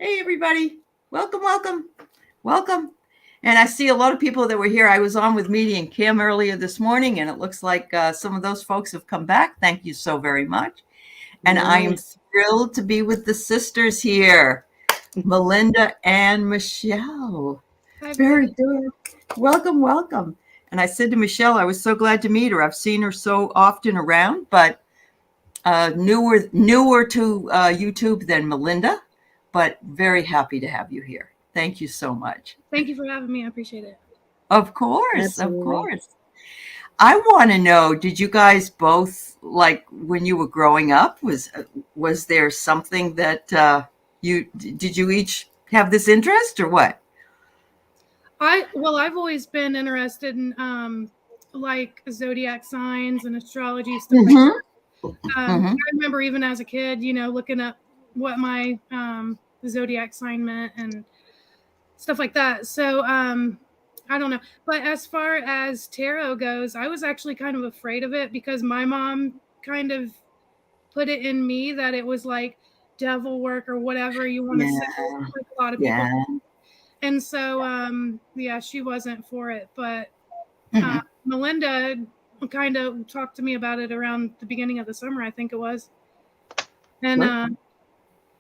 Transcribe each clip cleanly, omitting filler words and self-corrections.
Hey, everybody. Welcome, welcome, welcome. And I see a lot of people that were here. I was on with Media and Kim earlier this morning, and it looks like some of those folks have come back. Thank you so very much. And I am thrilled to be with the sisters here, Melinda and Michelle. Very good. Welcome, welcome. And I said to Michelle, I was so glad to meet her. I've seen her so often around, but newer to YouTube than Melinda, but very happy to have you here. Thank you so much. Thank you for having me. I appreciate it. Of course, Absolutely. Of course. I want to know, did you guys both, like when you were growing up, was there something that did you each have this interest or what? I've always been interested in like zodiac signs and astrology stuff like that. I remember even as a kid, looking up what my zodiac sign meant and stuff like that. So I don't know. But as far as tarot goes, I was actually kind of afraid of it because my mom kind of put it in me that it was like devil work or whatever you want to say, like a lot of people. And so, she wasn't for it. But Melinda kind of talked to me about it around the beginning of the summer, I think it was. And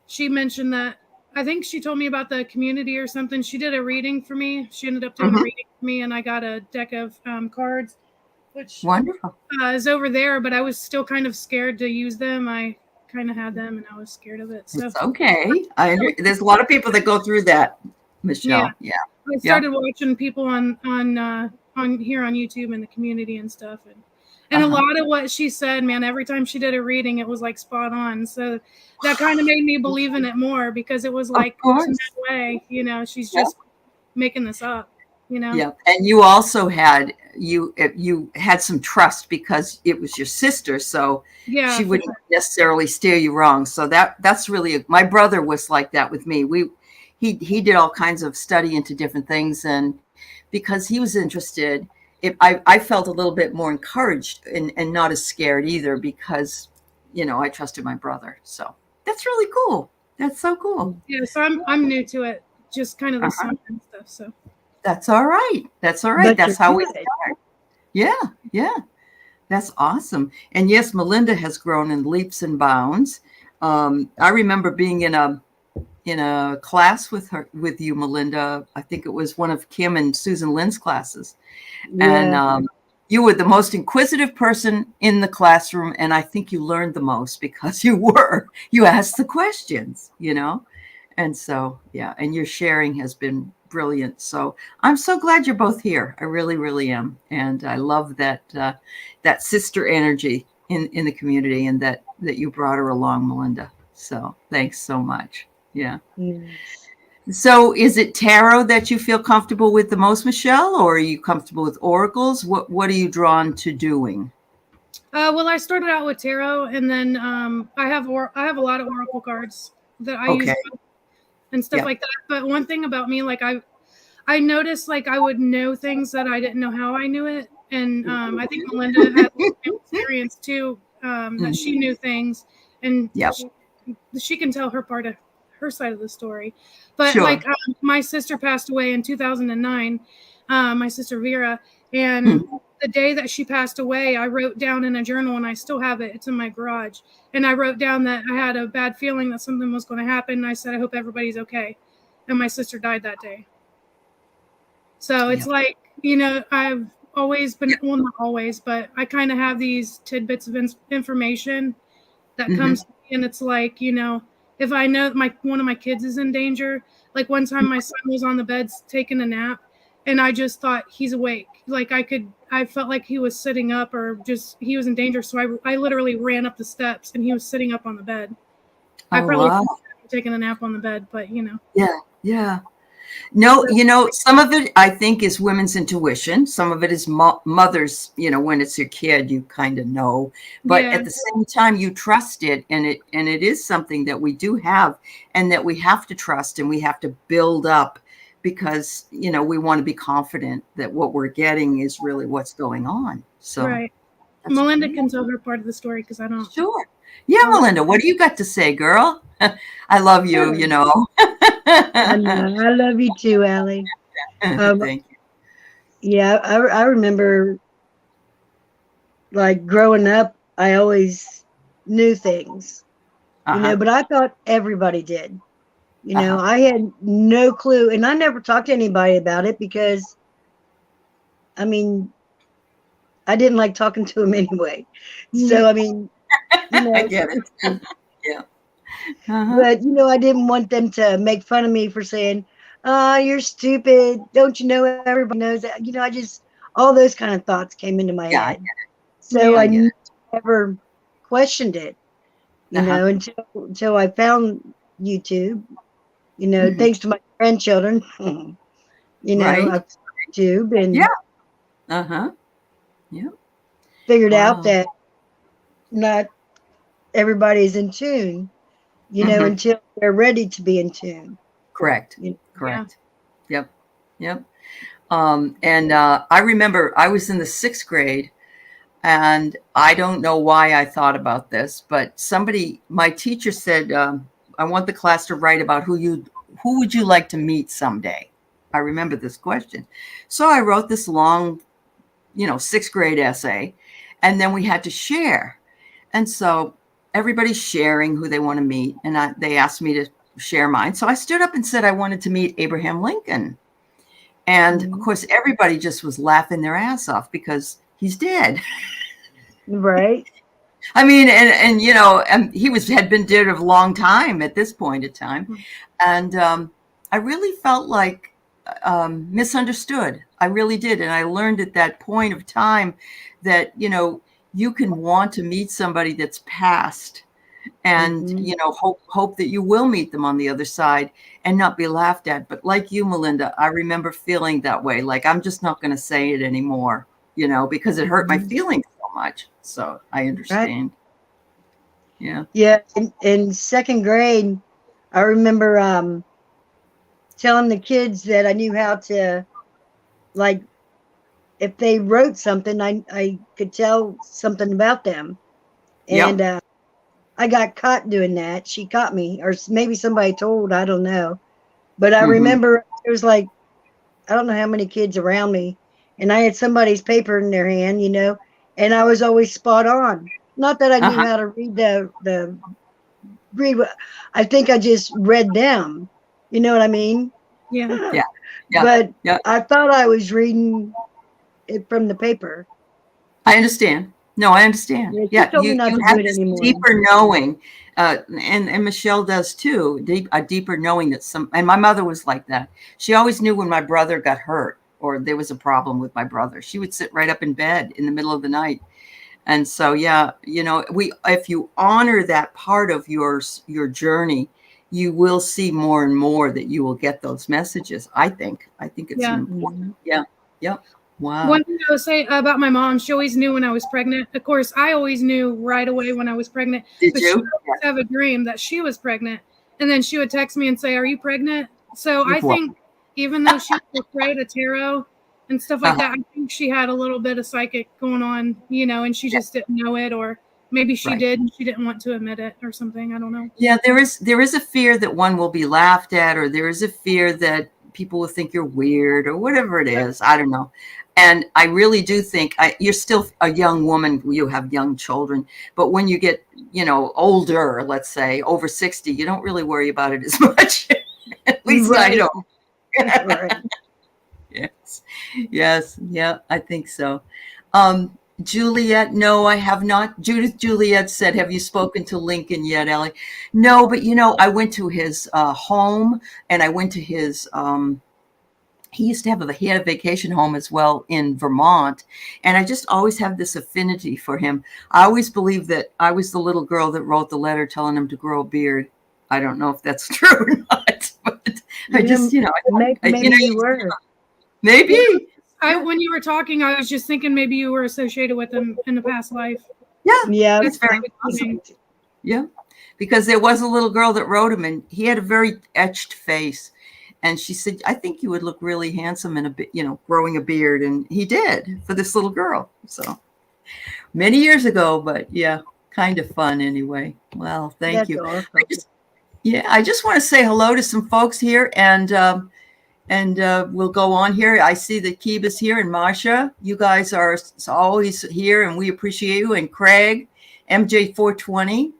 she mentioned that, I think she told me about the community or something. She did a reading for me. She ended up doing a reading for me, and I got a deck of cards, which wonderful is over there, but I was still kind of scared to use them. I kind of had them, and I was scared of it. So it's okay. There's a lot of people that go through that, Michelle. Yeah. I started watching people on here on YouTube in the community and stuff, and a lot of what she said, man, every time she did a reading, it was like spot on. So that kind of made me believe in it more because it was like, there's no way, she's just making this up, Yeah, and you also had you had some trust because it was your sister, so she wouldn't necessarily steer you wrong. So that's really my brother was like that with me. He did all kinds of study into different things, and because he was interested, I felt a little bit more encouraged and not as scared either because I trusted my brother. So that's really cool. That's so cool. Yeah, so I'm new to it, just kind of the sign and stuff. So that's all right. That's all right. That's how we start. Yeah. That's awesome. And yes, Melinda has grown in leaps and bounds. I remember being in a class with you, Melinda. I think it was one of Kim and Susan Lynn's classes. And you were the most inquisitive person in the classroom. And I think you learned the most because you asked the questions, And so, and your sharing has been brilliant. So I'm so glad you're both here. I really, really am. And I love that sister energy in the community and that you brought her along, Melinda. So thanks so much. Yeah. So is it tarot that you feel comfortable with the most, Michelle, or are you comfortable with oracles? What are you drawn to doing? Well, I started out with tarot, and then I have a lot of oracle cards that I use and stuff like that. But one thing about me, like I noticed, like I would know things that I didn't know how I knew it, and I think Melinda had experience too, that she knew things, and she can tell her side of the story. But my sister passed away in 2009, my sister Vera, and the day that she passed away, I wrote down in a journal, and I still have it. It's in my garage. And I wrote down that I had a bad feeling that something was going to happen. And I said, I hope everybody's okay. And my sister died that day. So it's like, I've always been, well, not always, but I kind of have these tidbits of information that comes to me. And it's like, if I know one of my kids is in danger, like one time my son was on the bed taking a nap, and I just thought he's awake. Like I felt like he was sitting up or just he was in danger. So I literally ran up the steps, and he was sitting up on the bed. I probably taking a nap on the bed, but Yeah. No, some of it I think is women's intuition. Some of it is mothers, when it's your kid, you kind of know. But at the same time, you trust it. And it is something that we do have and that we have to trust and we have to build up because, we want to be confident that what we're getting is really what's going on. So Melinda can tell her part of the story because I don't. Sure. Yeah, Melinda, what do you got to say, girl? I love you, you know. I know. I love you too, Allie. Thank you. Yeah, I remember like growing up, I always knew things, Uh-huh. but I thought everybody did. Uh-huh. I had no clue, and I never talked to anybody about it because, I mean, I didn't like talking to them anyway. So, I mean, I get it. Yeah. Uh-huh. but I didn't want them to make fun of me for saying, "Oh, you're stupid. Don't you know everybody knows that?" I just all those kind of thoughts came into my Yeah, head. So I Yeah. get it. never questioned it, Uh-huh. until I found YouTube. Hmm. Thanks to my grandchildren, Right. I've YouTube Yeah. and Uh-huh. Yeah. figured out Wow. that not everybody's in tune, Hmm. until they're ready to be in tune. Correct. You Yeah. Correct. Yep. Yep. And I remember I was in the 6th grade, and I don't know why I thought about this, but my teacher said, I want the class to write about who would you like to meet someday? I remember this question. So I wrote this long, 6th grade essay, and then we had to share. And so everybody's sharing who they want to meet. And they asked me to share mine. So I stood up and said I wanted to meet Abraham Lincoln. And of know? course, everybody just was laughing their ass off because he's dead. Right? I mean, and he had been dead a long time at this point in time, and I really felt like misunderstood. I really did, and I learned at that point of time that you can want to meet somebody that's passed, and Hmm. hope that you will meet them on the other side and not be laughed at. But like you, Melinda, I remember feeling that way. Like I'm just not going to say it anymore, because it hurt my Hmm. feelings so much. So I Right? understand. Yeah. Yeah. In second grade, I remember telling the kids that I knew how to, like, if they wrote something, I could tell something about them. And Yep. I got caught doing that. She caught me, or maybe somebody told, I don't know. But I Hmm. remember there was like, I don't know how many kids around me, and I had somebody's paper in their hand, and I was always spot on. Not that I knew Uh-huh. how to read the read. I think I just read them. You know what I mean? Yeah. Yeah. Yeah. But Yeah. I thought I was reading it from the paper. I understand. No, I understand. Yeah, she Yeah, told me not you to do have it this anymore. deeper knowing, and Michelle does too. A deeper knowing that and my mother was like that. She always knew when my brother got hurt or there was a problem with my brother. She would sit right up in bed in the middle of the night. And so, yeah, if you honor that part of your journey, you will see more and more that you will get those messages. I think it's an Yeah. important. Mhm. Yeah. Yep. Wow. One thing I would say about my mom, she always knew when I was pregnant. Of course, I always knew right away when I was pregnant, Did but she you? would always have a dream that she was pregnant. And then she would text me and say, "Are you pregnant?" So I Wow. think even though she was afraid of tarot and stuff like Uh-huh. that, I think she had a little bit of psychic going on, and she Yeah. just didn't know it, or maybe she Right. did and she didn't want to admit it or something. I don't know. Yeah, there is a fear that one will be laughed at, or there is a fear that people will think you're weird, or whatever it is. I don't know. And I really do think you're still a young woman. You have young children, but when you get, older, let's say over 60, you don't really worry about it as much. At least I Right. don't. Right. Yes. Yes. Yeah, I think so. Juliet, no, I have not. Judith Juliet said, have you spoken to Lincoln yet, Ellie? No, but I went to his home, and I went to his he had a vacation home as well in Vermont. And I just always have this affinity for him. I always believed that I was the little girl that wrote the letter telling him to grow a beard. I don't know if that's true or not, but I Yeah, just, maybe you were. maybe. Yeah. Yeah. When you were talking, I was just thinking maybe you were associated with him in the past life. Yeah, Yeah. That's it's very what I was possible. thinking. Yeah, because there was a little girl that wrote him, and he had a very etched face. And she said, "I think you would look really handsome in a bit, growing a beard." And he did for this little girl. So many years ago, but yeah. kind of fun anyway. Well, thank That's you. awesome. I just want to say hello to some folks here, and we'll go on here. I see that Kiba's here and Masha. You guys are always here, and we appreciate you. And Craig, MJ420,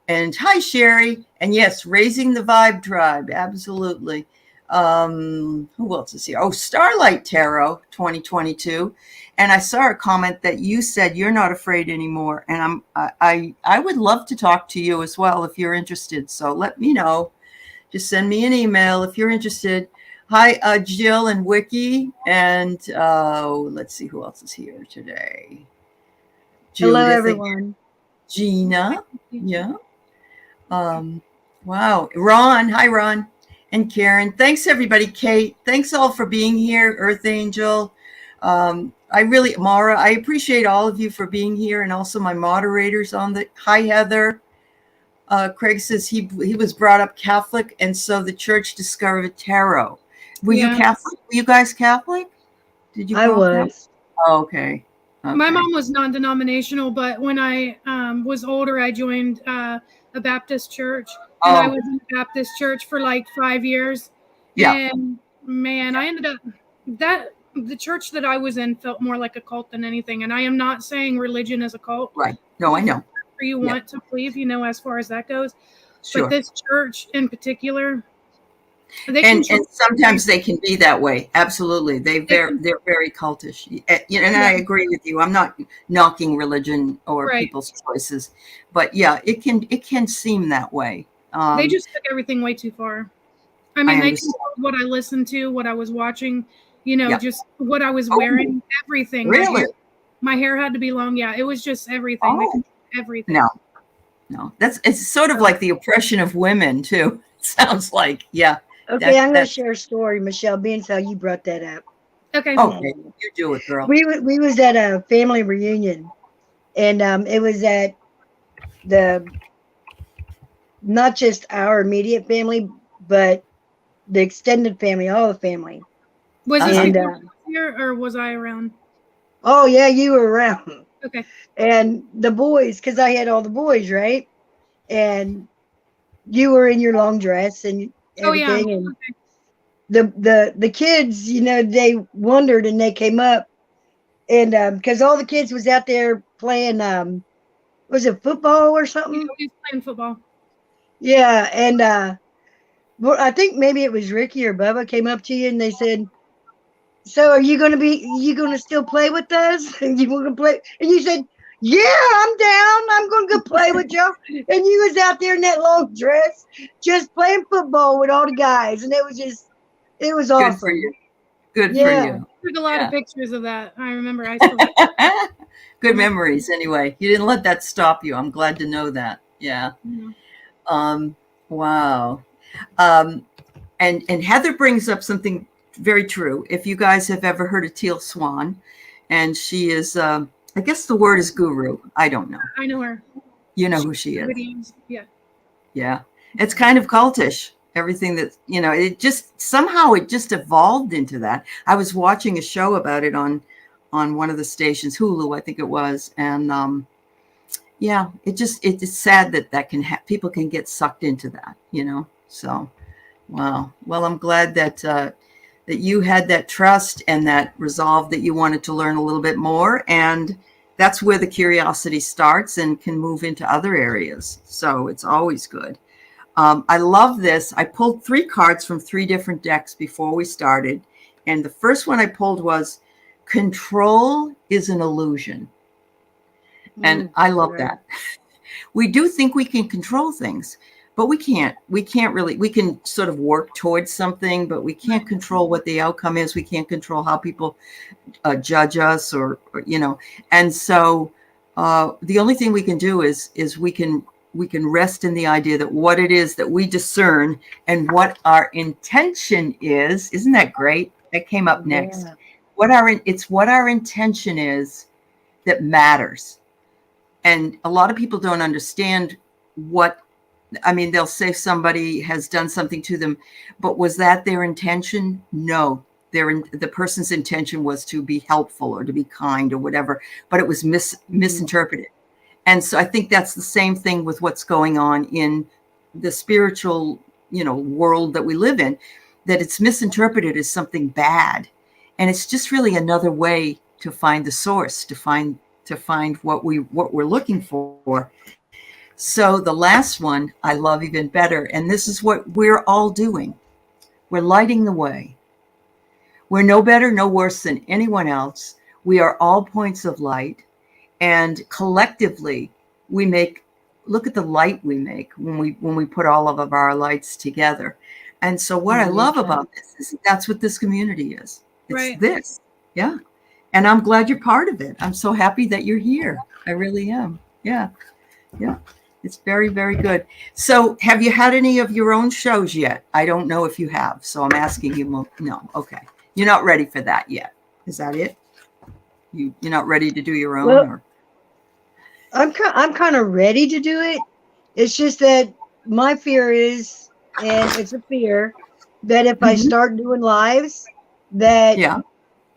and hi Sherry. And yes, Raising the Vibe Tribe, absolutely. Who else is here? Oh, Starlight Tarot 2022. And I saw a comment that you said you're not afraid anymore. And I would love to talk to you as well if you're interested. So let me know. Just send me an email if you're interested. Hi, Jill and Wiki. And let's see who else is here today. Hello, Judith, everyone. Gina. Yeah. Wow. Ron. Hi, Ron. And Karen. Thanks, everybody. Kate, thanks all for being here. Earth Angel. Mara, I appreciate all of you for being here, and also my moderators on the. Hi, Heather. Craig says he was brought up Catholic, and so the church discovered tarot. Were you Catholic? Were you guys Catholic? Did you? I was. Oh, okay. My mom was non-denominational, but when I was older, I joined a Baptist church, and I was in a Baptist church for like 5 years. Yeah. And man, I ended up the church that I was in felt more like a cult than anything. And I am not saying religion is a cult. Right. No, I know. Or you want to believe, as far as that goes. Sure. But this church in particular, and sometimes they can be that way. Absolutely. They're very cultish. And I agree with you. I'm not knocking religion or people's choices, but yeah, it can seem that way. They just took everything way too far. I mean, they controlled what I listened to, what I was watching, just what I was wearing, everything. Really? My hair had to be long. Yeah, it was just everything. Everything. No. It's sort of like the oppression of women too. Sounds like, yeah. Okay, I'm going to share a story, Michelle, being how you brought that up. Okay. Okay, you do it, girl. We was at a family reunion, and it was at not just our immediate family, but the extended family, all the family. Was this here or was I around? Oh, yeah, you were around. Okay. And the boys, because I had all the boys, right? And you were in your long dress and everything. And the kids, they wondered and they came up. And because all the kids was out there playing, was it football or something? Yeah, we was playing football. Yeah. And I think maybe it was Ricky or Bubba came up to you and they said, so are you going to still play with us? And you want to play? And you said, yeah, I'm down. I'm going to go play with y'all. And you was out there in that long dress, just playing football with all the guys. And it was awesome. Good for you. Good for you. I took a lot of pictures of that. I remember Good memories anyway. You didn't let that stop you. I'm glad to know that. Yeah. Mm-hmm. Wow. And Heather brings up something very true. If you guys have ever heard of Teal Swan, and she is, I guess the word is guru. I don't know. I know her. You know who she is. Yeah. Yeah. It's kind of cultish. Everything that, it just somehow it just evolved into that. I was watching a show about it on one of the stations, Hulu, I think it was. And it's sad that people can get sucked into that, So, wow. Well, I'm glad that you had that trust and that resolve that you wanted to learn a little bit more. And that's where the curiosity starts and can move into other areas. So it's always good. I love this. I pulled 3 cards from 3 different decks before we started. And the first one I pulled was Control is an Illusion. And I love that. We do think we can control things, but we can't. We can't really. We can sort of work towards something, but we can't control what the outcome is. We can't control how people judge us or. And so the only thing we can do is we can rest in the idea that what it is that we discern and what our intention is. Isn't that great? That came up next. It's what our intention is that matters. And a lot of people don't understand they'll say somebody has done something to them, but was that their intention? No, the person's intention was to be helpful or to be kind or whatever, but it was misinterpreted. And so I think that's the same thing with what's going on in the spiritual, world that we live in, that it's misinterpreted as something bad. And it's just really another way to find the source, to find what we're looking for. So the last one I love even better. And this is what we're all doing. We're lighting the way. We're no better, no worse than anyone else. We are all points of light. And collectively, look at the light we make when we put all of our lights together. And so what I love about this is that's what this community is. It's right. This. Yeah. And I'm glad you're part of it. I'm so happy that you're here. I really am. Yeah. Yeah. It's very, very good. So have you had any of your own shows yet? I don't know if you have. So I'm asking you. No. Okay. You're not ready for that yet. Is that it? You're not ready to do your own? Well, or? I'm kind of ready to do it. It's just that my fear is, and it's a fear, that if I start doing lives, that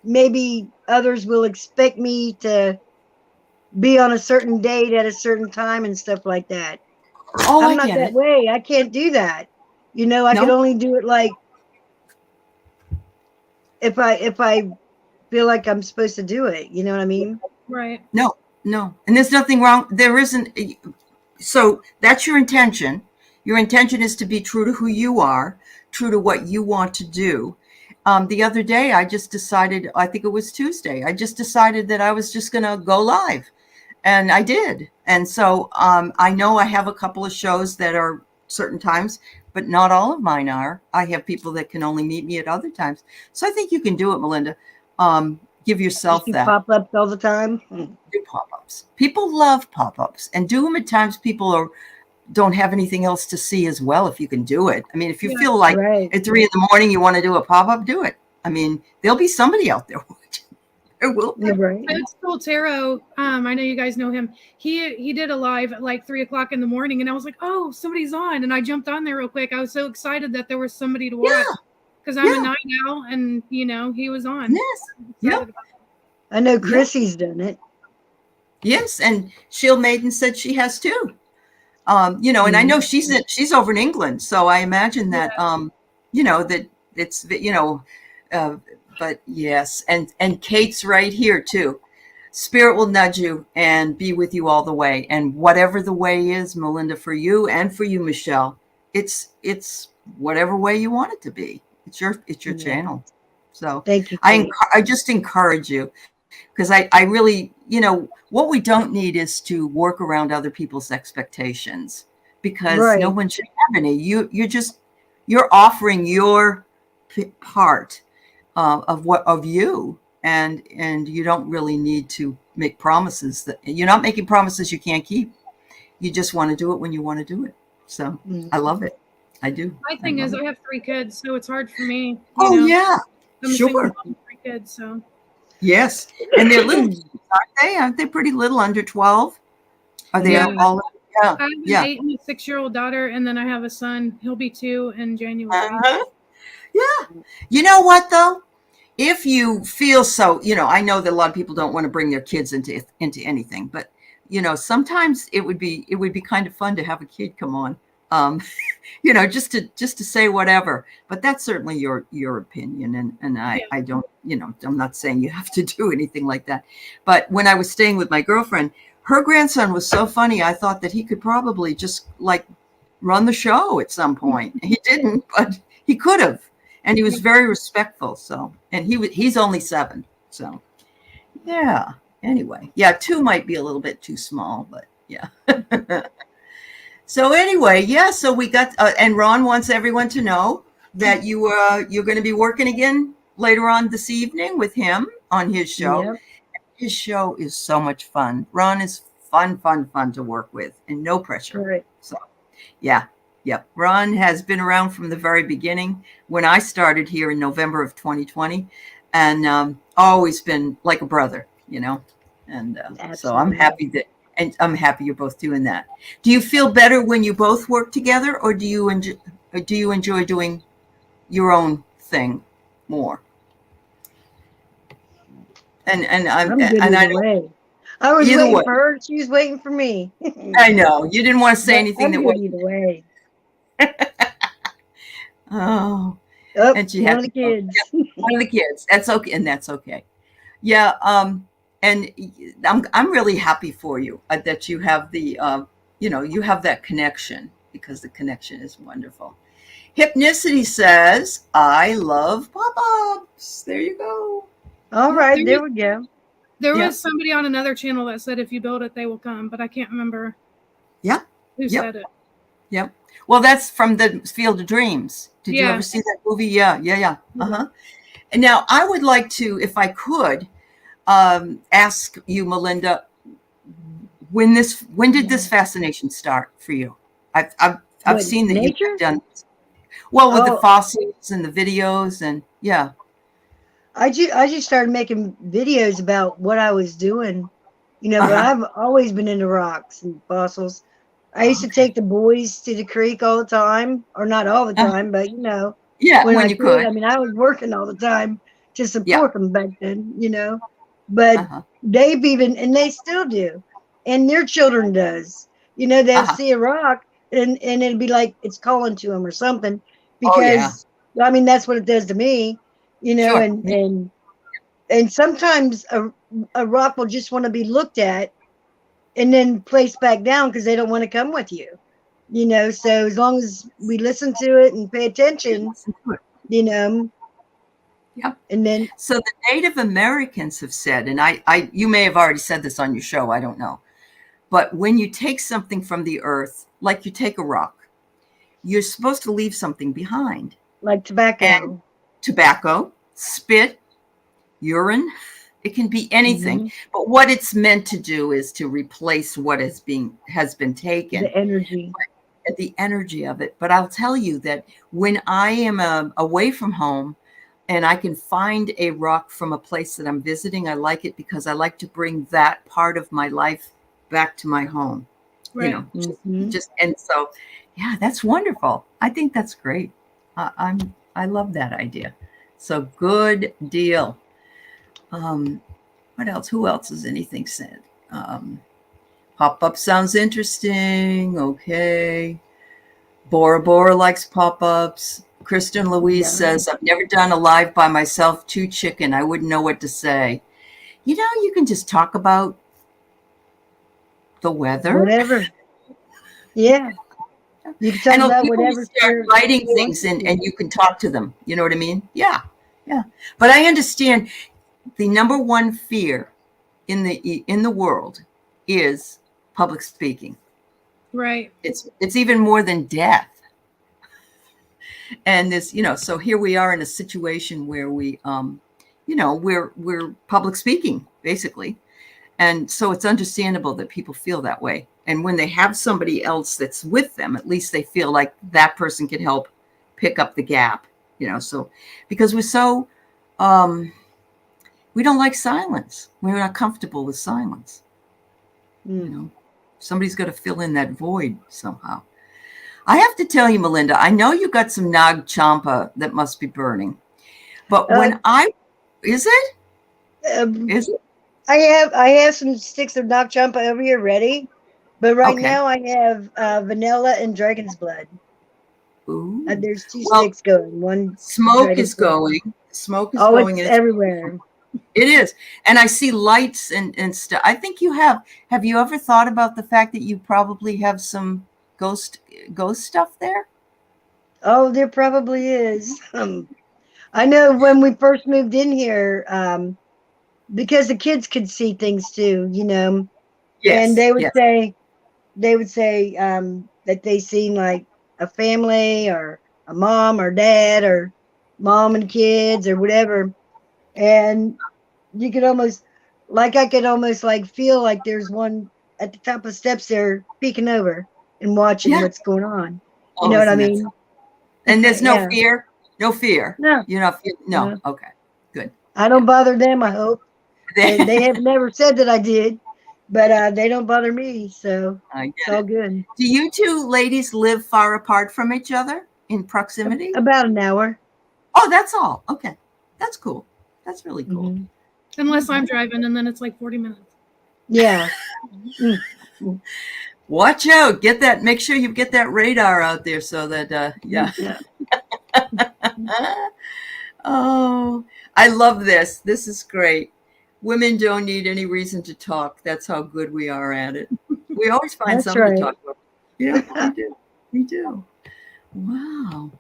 maybe others will expect me to be on a certain date at a certain time and stuff like that. Oh, I'm not that way. I can't do that. I could only do it like if I feel like I'm supposed to do it. You know what I mean? Right. No. And there's nothing wrong. There isn't. So that's your intention. Your intention is to be true to who you are, true to what you want to do. The other day, I just decided, I think it was Tuesday, I just decided that I was just going to go live. And I did. And so I know I have a couple of shows that are certain times, but not all of mine are. I have people that can only meet me at other times. So I think you can do it, Melinda. Give yourself that. Pop-ups all the time. Do pop-ups. People love pop-ups, and do them at times people don't have anything else to see as well. If you can do it, I mean, if you feel like at 3 a.m. you want to do a pop-up, do it. I mean, there'll be somebody out there watching. There will be. Right. I told Taro, I know you guys know him. He did a live at like 3 o'clock in the morning, and I was like, oh, somebody's on, and I jumped on there real quick. I was so excited that there was somebody to watch. Because I'm a night owl, and he was on. Yes. Yeah. I know Chrissy's done it. Yes, and Shield Maiden said she has too. And I know she's over in England, so I imagine that that it's but yes, and Kate's right here too. Spirit will nudge you and be with you all the way, and whatever the way is, Melinda, for you and for you, Michelle, it's whatever way you want it to be. It's your channel. So thank you. I just encourage you, because I really, what we don't need is to work around other people's expectations, because no one should have any. You're offering your part of you, and you don't really need to make promises that you're not making promises you can't keep. You just want to do it when you want to do it. So I love it. I do. My thing is, I have 3 kids, so it's hard for me. Yeah, I'm a single mom with 3 kids, so. Yes, and they're little, aren't they? Aren't they pretty little, under 12? Are they all? Yeah. I have an 8 and a 6-year-old daughter, and then I have a son. He'll be 2 in January. Yeah. You know what though? If you feel so, I know that a lot of people don't want to bring their kids into anything, but sometimes it would be kind of fun to have a kid come on. Just to say whatever, but that's certainly your opinion. And I don't, I'm not saying you have to do anything like that. But when I was staying with my girlfriend, her grandson was so funny. I thought that he could probably just like run the show at some point. He didn't, but he could have. And he was very respectful. So, and he's only 7. So yeah, anyway, 2 might be a little bit too small, but yeah. So anyway, so we got, and Ron wants everyone to know that you're going to be working again later on this evening with him on his show. Yep. His show is so much fun. Ron is fun to work with, and no pressure. Right. So yeah. Ron has been around from the very beginning when I started here in November of 2020, and always been like a brother, and so I'm happy that. And I'm happy you're both doing that. Do you feel better when you both work together, or do you enjoy doing your own thing more? And I'm good either way. I was Either waiting way. for her. She was waiting for me. I know. You didn't want to say anything I'm that good was. either way. Oh, Oh, and she one had of the to go. kids. Yeah, one of the kids. That's okay, and that's okay. Yeah. And I'm really happy for you that you have the you have that connection, because the connection is wonderful. Hypnicity says, "I love pop-ups." There you go. All Yep. right, there we go. There Yep. was somebody on another channel that said if you build it, they will come, but I can't remember Yeah. who Yep. said it. Yep. Well, that's from the Field of Dreams. Did you Yeah. ever see that movie? Yeah. Uh-huh. And now I would like to, if I could, ask you, Melinda, when did this fascination start for you? I've What, seen that you've nature? done well with the Oh, fossils and the videos, and yeah. I just started making videos about what I was doing, but Uh-huh. I've always been into rocks and fossils. I used to Okay. take the boys to the creek all the time, or not all the Uh, time, but yeah, when when I you could. could. I mean, I was working all the time to Yeah. support them back then. But Uh-huh. they've even, and they still do, and their children does. They'll Uh-huh. see a rock and it'll be like it's calling to them or something, Oh yeah. because I mean that's what it does to me, Sure. and sometimes a rock will just want to be looked at and then placed back down because they don't want to come with you. So as long as we listen to it and pay attention, you know, Yep. and then So the Native Americans have said, and you may have already said this on your show, I don't know, but when you take something from the earth, like you take a rock, you're supposed to leave something behind. like tobacco. And tobacco, spit, urine, it can be anything. Mm-hmm. But what it's meant to do is to replace what has been taken. The energy. The energy of it. But I'll tell you that when I am away from home, and I can find a rock from a place that I'm visiting, I like it because I like to bring that part of my life back to my home. Right. Just and so, yeah, that's wonderful. I think that's great. I love that idea. So good deal. What else? Who else has anything said? Pop-up sounds interesting. Okay. Bora Bora likes pop-ups. Kristen Louise says, I've never done a live by myself, too chicken. I wouldn't know what to say. You can just talk about the weather. Whatever. Yeah. You can talk about whatever. Start writing things and you can talk to them. You know what I mean? Yeah. Yeah. But I understand the number one fear in the world is public speaking. Right. It's even more than death. And this, so here we are in a situation where we, we're public speaking basically. And so it's understandable that people feel that way. And when they have somebody else that's with them, at least they feel like that person can help pick up the gap, so because we're so, we don't like silence. We're not comfortable with silence. Somebody's got to fill in that void somehow. I have to tell you, Melinda, I know you got some Nag Champa that must be burning, but is it? I have some sticks of Nag Champa over here ready, but right now I have vanilla and dragon's blood. Ooh. There's two sticks going. One smoke is going. Smoke is going. It's everywhere. It is. And I see lights and stuff. I think you have you ever thought about the fact that you probably have some ghost stuff there? Oh, there probably is. I know when we first moved in here, because the kids could see things too, Yes, and they would say that they seen like a family or a mom or dad or mom and kids or whatever, and you could almost I could almost feel like there's one at the top of the steps there peeking over and watching what's going on. You know what I mean? And there's no fear? No fear? No. You're not feeling? No. Okay. Good. I don't bother them, I hope. They have never said that I did, but they don't bother me, so it's all good. Do you two ladies live far apart from each other in proximity? About an hour. Oh, that's all. Okay. That's cool. That's really cool. Unless I'm driving, and then it's like 40 minutes. Yeah. Watch out. Get that. Make sure you get that radar out there so that, yeah. Oh, I love this. This is great. Women don't need any reason to talk. That's how good we are at it. We always find That's something to right. talk about. Yeah, we do. We do. Wow.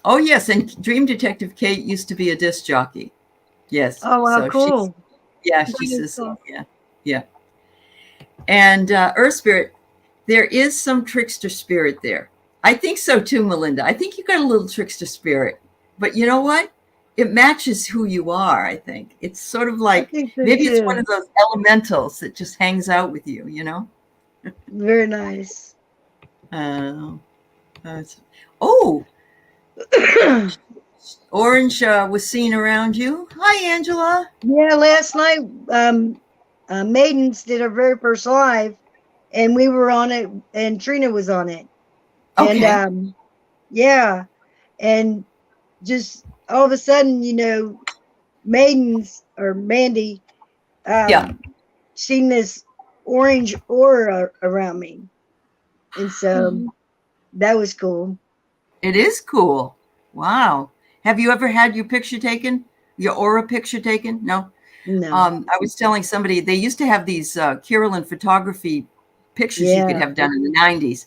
Oh, yes. And Dream Detective Kate used to be a disc jockey. Yes. Oh, wow, So cool. she says, yeah, yeah. And Earth Spirit, there is some trickster spirit there. I think so too, Melinda. I think you got a little trickster spirit. But you know what? It matches who you are, I think. It's sort of I like think so maybe it's one too. of those elementals that just hangs out with you, you know? Very nice. Uh, oh, Orange was seen around you. Hi, Angela. Yeah, last night, Maidens did our very first live, and we were on it, and Trina was on it. And Okay. yeah, and just all of a sudden, Maidens or Mandy Yeah. seen this orange aura around me. And so that was cool. It is cool. Wow. Have you ever had your picture taken? Your aura picture taken? No. No. I was telling somebody they used to have these Kirlian photography pictures you could Yeah. have done in the 90s.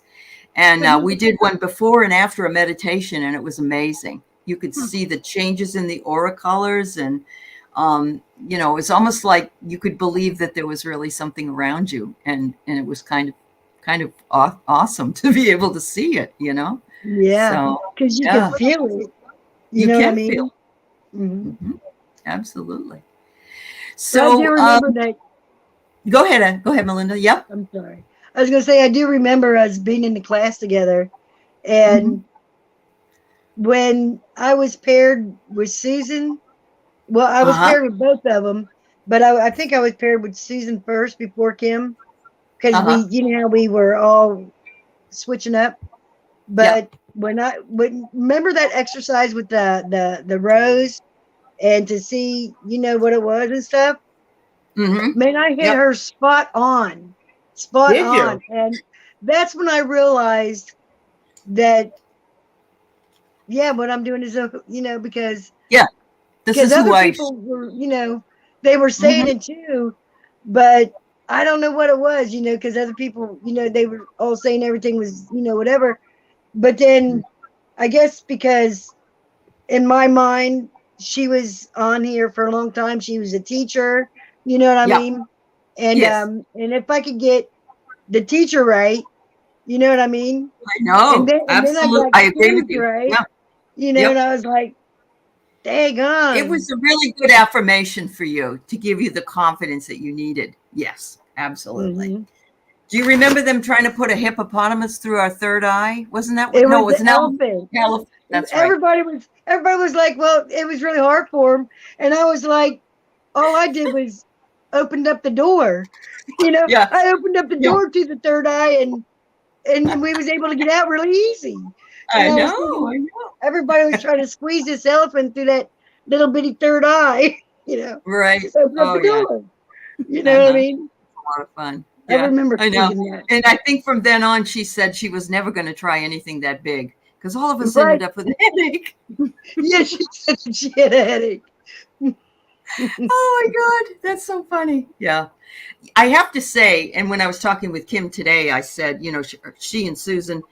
And we did one before and after a meditation, and it was amazing. You could see the changes in the aura colors, and it's almost like you could believe that there was really something around you, and it was kind of awesome to be able to see it, Yeah. So Because you can yeah, feel it. You you know what I can mean? feel. Mm-hmm. Absolutely. But I do So remember that. go ahead, Melinda. Yep. I'm sorry. I was going to say, I do remember us being in the class together. Mm-hmm. And when I was paired with Susan, well, I was Uh-huh. paired with both of them, but I think I was paired with Susan first before Kim because Uh-huh. how we were all switching up. Yep. But when remember that exercise with the rose and to see, what it was and stuff, Mm-hmm. man, I hit Yep. her spot Did on. you? And that's when I realized that, yeah, what I'm doing is, because Yeah. This is who other I. people were, they were saying Mm-hmm. it too, but I don't know what it was, because other people, they were all saying everything was, whatever. But then I guess because in my mind, she was on here for a long time. She was a teacher, you know what I Yeah. mean? And Yes. and if I could get the teacher right, you know what I mean? I know. And then I Absolutely. got I agree with Kim's you. right, Yep. and Yep. I was like, dang It on. was a really good affirmation for you to give you the confidence that you needed. Yes, absolutely. Mm-hmm. Do you remember them trying to put a hippopotamus through our third eye? Wasn't that what? It No, was it was the an elephant. elephant. Elephant. That's right. Everybody was like, well, it was really hard for him. And I was like, all I did was opened up the door. Yeah. I opened up the Yeah. door to the third eye and we was able to get out really easy. And I I was know. thinking I know. everybody was trying to squeeze this elephant through that little bitty third eye, Right. just open up Oh the yeah. door. You know what I Uh-huh. mean? A lot of fun. I Yeah, remember I know. thinking that. And I think from then on, she said she was never going to try anything that big because all of us ended Right. up with a headache. Yeah, she said she had a headache. Oh my God, that's so funny. Yeah. I have to say, and when I was talking with Kim today, I said, she and Susan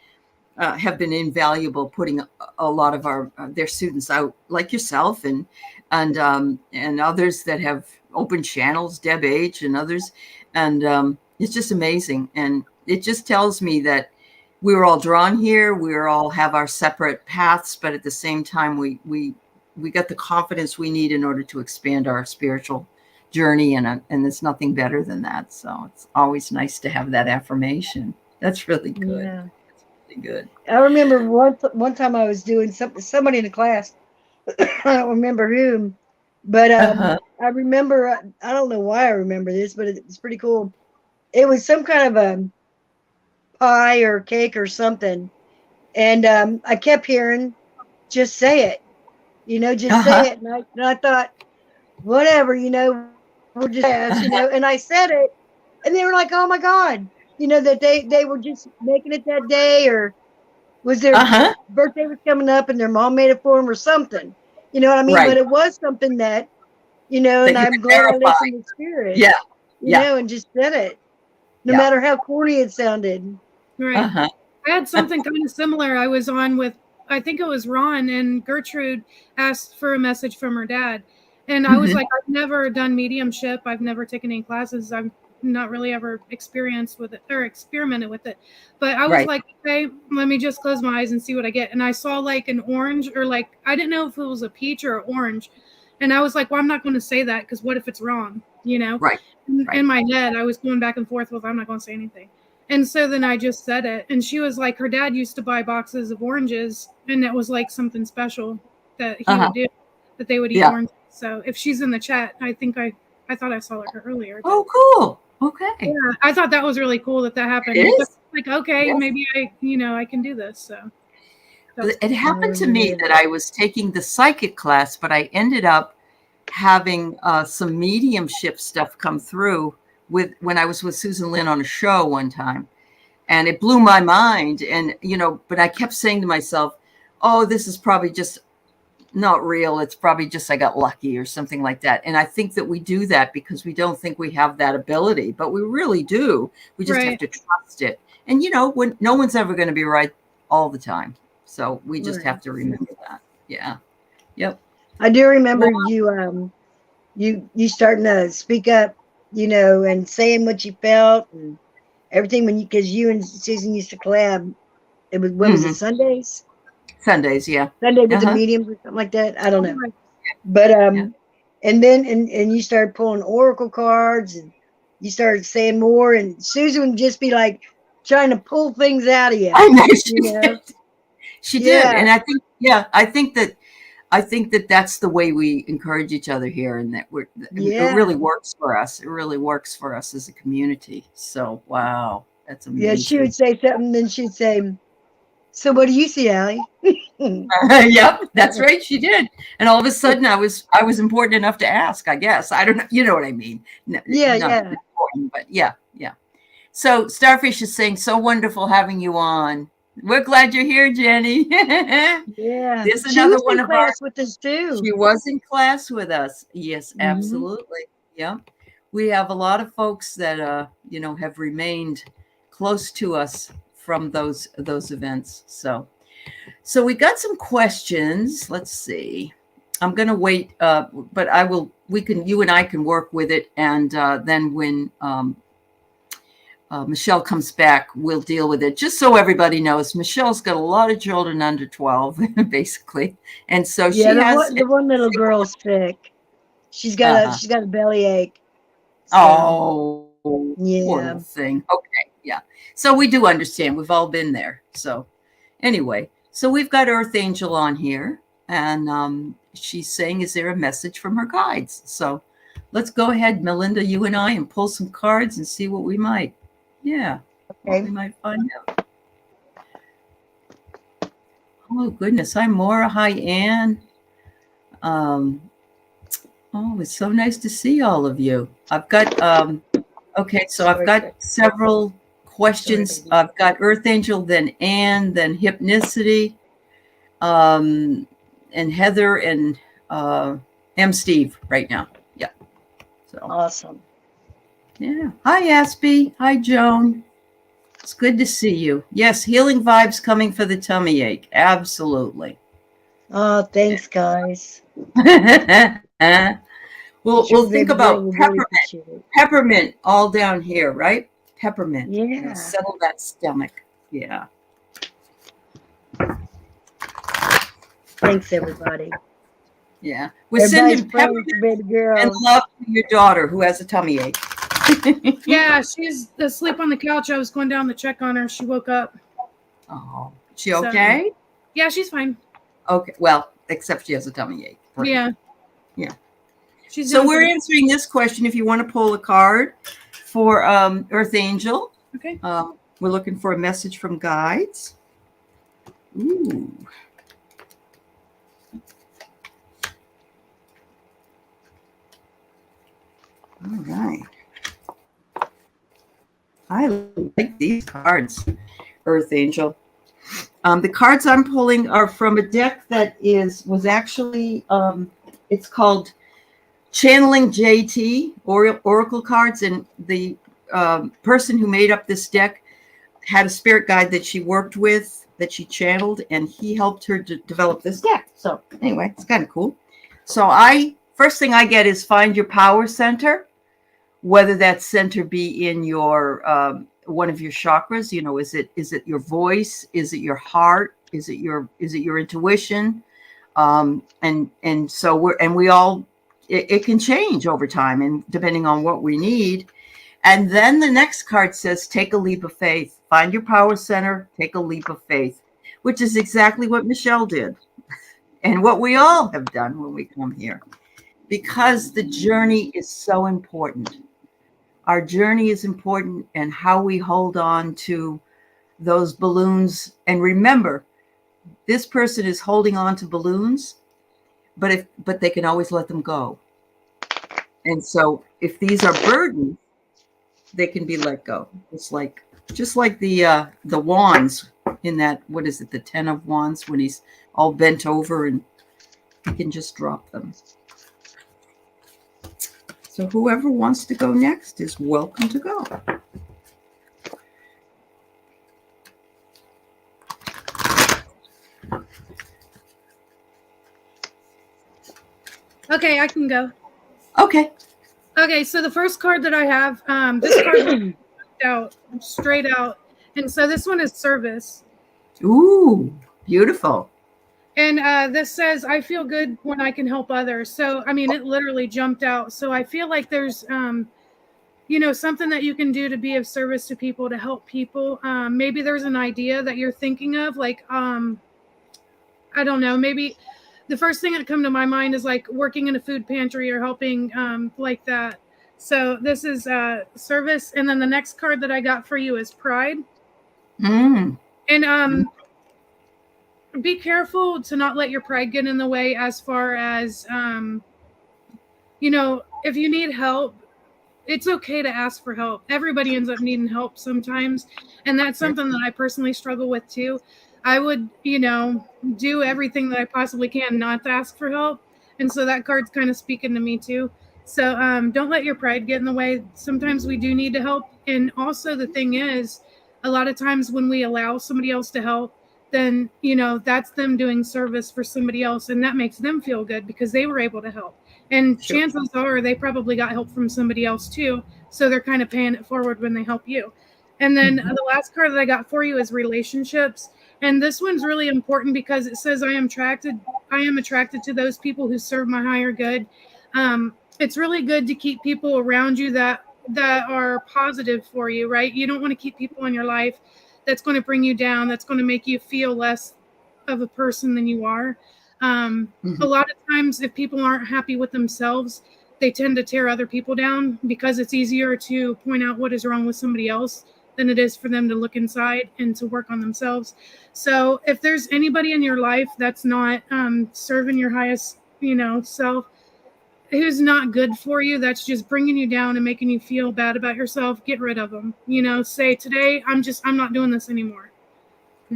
have been invaluable putting a lot of their students out, like yourself and others that have open channels, Deb H and others, and it's just amazing. And it just tells me that we were all drawn here. We all have our separate paths, but at the same time, we got the confidence we need in order to expand our spiritual journey, and there's nothing better than that. So it's always nice to have that affirmation. That's really good. Yeah. Good. I remember one time I was doing somebody in the class. I don't remember whom, but I remember. I don't know why I remember this, but it's pretty cool. It was some kind of a pie or cake or something, and I kept hearing, "Just say it," just say Uh-huh. it. And I thought, whatever, We'll just ask, and I said it, and they were like, "Oh my God," that they were just making it that day, or was their birthday was coming up, and their mom made it for them, or something. You know what I mean? Right. But it was something that, and that you I'm could glad I verify. listened to Spirit. Yeah. And just said it, no matter how corny it sounded. Right. I had something kind of similar. I was on with, I think it was Ron, and Gertrude asked for a message from her dad. And I was like, I've never done mediumship. I've never taken any classes. I've not really ever experienced with it or experimented with it. But I was like, okay, let me just close my eyes and see what I get. And I saw like an orange, or like, I didn't know if it was a peach or an orange. And I was like, well, I'm not going to say that because what if it's wrong? Right. In my head, I was going back and forth with, I'm not going to say anything. And so then I just said it. And she was like, her dad used to buy boxes of oranges, and it was like something special that he would do, that they would eat oranges. So if she's in the chat, I think I thought I saw her earlier. Oh, cool. Okay. Yeah, I thought that was really cool that happened. It is. Like, okay, maybe I can do this. So it happened to me that I was taking the psychic class, but I ended up having some mediumship stuff come through when I was with Susan Lynn on a show one time, and it blew my mind. And but I kept saying to myself, oh, this is probably just not real. It's probably just I got lucky or something like that. And I think that we do that because we don't think we have that ability, but we really do. We just have to trust it. And when no one's ever going to be right all the time, so we just have to remember that. Yeah. Yep. I do remember you starting to speak up, and saying what you felt and everything because you and Susan used to collab. It was, what was it, Sundays? Sundays, yeah. Sunday with the mediums or something like that. I don't know. But and then and you started pulling oracle cards, and you started saying more, and Susan would just be like trying to pull things out of you. I know she did. And I think that that's the way we encourage each other here, and that it really works for us. It really works for us as a community. So, wow, that's amazing. Yeah, she would say something, then she'd say, so what do you see, Allie? Yep, that's right. She did. And all of a sudden I was important enough to ask, I guess. I don't know. You know what I mean? Not important, but yeah. So Starfish is saying, so wonderful having you on. We're glad you're here, Jenny. Yeah. There's another one of class with us too. She was in class with us. Yes, absolutely. Yeah. We have a lot of folks that have remained close to us from those events. So we got some questions. Let's see. I'm going to wait, but you and I can work with it. And then when Michelle comes back, we'll deal with it. Just so everybody knows, Michelle's got a lot of children under 12, basically. And so she has the one little girl's sick. She's got a bellyache. So. Oh, poor thing. Okay. Yeah. So we do understand. We've all been there. So anyway, so we've got Earth Angel on here, and she's saying, is there a message from her guides? So let's go ahead, Melinda, you and I, and pull some cards and see what we might. Yeah. What we might find out. Oh, goodness. Hi, Maura. Hi, Anne. Oh, it's so nice to see all of you. I've got, okay, so I've got several questions. I've got Earth Angel, then Anne, then Hypnicity, and Heather, and M. Steve right now. Yeah. So awesome. Yeah. Hi, Aspie. Hi, Joan. It's good to see you. Yes, healing vibes coming for the tummy ache. Absolutely. Oh, thanks, guys. We'll think about peppermint. Peppermint all down here, right? Peppermint. Yeah. Settle that stomach. Yeah. Thanks, everybody. Yeah. We're sending peppermint and love to your daughter who has a tummy ache. Yeah, she's asleep on the couch. I was going down to check on her. She woke up. Oh, she okay? So, yeah, she's fine. Okay. Well, except she has a tummy ache. Right? Yeah. Yeah. So we're answering this question. If you want to pull a card for Earth Angel. Okay. We're looking for a message from guides. Ooh. like these cards, Earth Angel. The cards I'm pulling are from a deck that was actually, it's called Channeling JT, Oracle cards. And the person who made up this deck had a spirit guide that she worked with, that she channeled, and he helped her to develop this deck. So anyway, it's kind of cool. So first thing I get is find your power center, whether that center be in your one of your chakras. You know, is it your voice? Is it your heart? Is it your intuition? And so we all, it can change over time, and depending on what we need. And then the next card says, take a leap of faith. Find your power center, take a leap of faith, which is exactly what Michelle did and what we all have done when we come here, because the journey is so important. Our journey is important, and how we hold on to those balloons. And remember, this person is holding on to balloons, but they can always let them go. And so if these are burdens, they can be let go. It's like, just like the wands in that, what is it, the 10 of Wands, when he's all bent over, and he can just drop them. So whoever wants to go next is welcome to go. Okay, I can go. Okay. Okay, so the first card that I have, this card out straight out, and so this one is service. Ooh, beautiful. And this says, I feel good when I can help others. So, I mean, it literally jumped out. So I feel like there's, something that you can do to be of service to people, to help people. Maybe there's an idea that you're thinking of, like, I don't know, maybe the first thing that come to my mind is like working in a food pantry or helping like that. So this is service. And then the next card that I got for you is pride. And be careful to not let your pride get in the way, as far as, if you need help, it's okay to ask for help. Everybody ends up needing help sometimes. And that's something that I personally struggle with too. I would, do everything that I possibly can not to ask for help. And so that card's kind of speaking to me too. So don't let your pride get in the way. Sometimes we do need to help. And also the thing is, a lot of times when we allow somebody else to help, then, that's them doing service for somebody else. And that makes them feel good because they were able to help. And chances are they probably got help from somebody else too. So they're kind of paying it forward when they help you. And then the last card that I got for you is relationships. And this one's really important because it says, I am attracted to those people who serve my higher good. It's really good to keep people around you that are positive for you, right? You don't want to keep people in your life that's going to bring you down, that's going to make you feel less of a person than you are. A lot of times, if people aren't happy with themselves, they tend to tear other people down because it's easier to point out what is wrong with somebody else than it is for them to look inside and to work on themselves. So if there's anybody in your life that's not serving your highest, self, who's not good for you, that's just bringing you down and making you feel bad about yourself, get rid of them. Say, today, I'm not doing this anymore.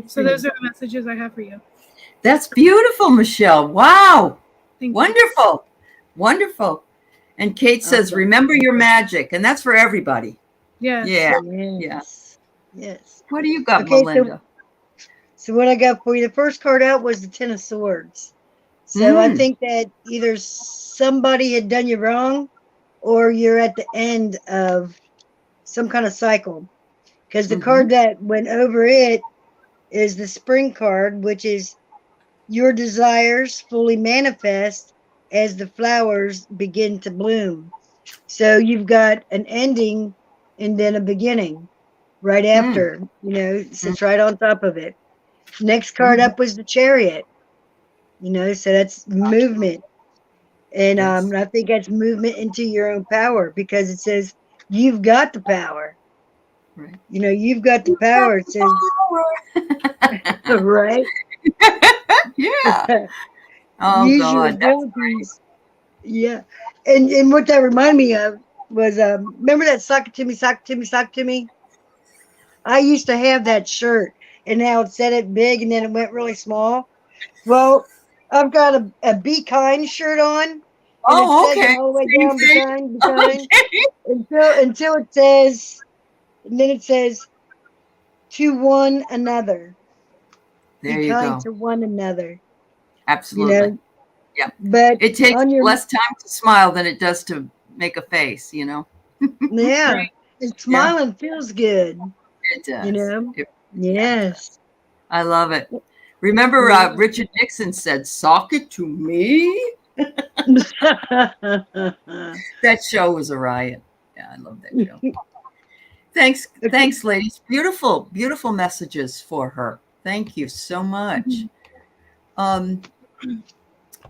So those are the messages I have for you. That's beautiful, Michelle. Wow. Thank Wonderful. You. Wonderful. And Kate says, remember your magic. And that's for everybody. Yes. Yeah. Yes. Yes. What do you got, Melinda? So what I got for you, the first card out was the 10 of Swords. So I think that either somebody had done you wrong, or you're at the end of some kind of cycle. Because the card that went over it is the Spring card, which is your desires fully manifest as the flowers begin to bloom. So you've got an ending and then a beginning right after, sits right on top of it. Next card up was the Chariot, so that's movement. And I think that's movement into your own power, because it says you've got the power. Right. You've got the power. It says, right? Yeah. Oh, use God. your abilities. Yeah. And what that reminded me of was, remember that sock it to me, sock it to me, sock it to me? I used to have that shirt, and now it said it big, and then it went really small. Well, I've got a Be Kind shirt on, and it Oh, says it okay. all the way Same down, Be thing. Kind, Be Kind, Okay. until it says, and then it says, to one another. Be There you kind go. to one another, you Absolutely. know. Yeah. But It takes on your, less time to smile than it does to make a face, you know? yeah, Right. and Yeah, smiling feels good, it you does. know. It really does. Yes. I love it. Remember, Yeah. Richard Nixon said, "Sock it to me." That show was a riot. Yeah, I love that show. Thanks, Okay. thanks, ladies. Beautiful, beautiful messages for her. Thank you so much. Um,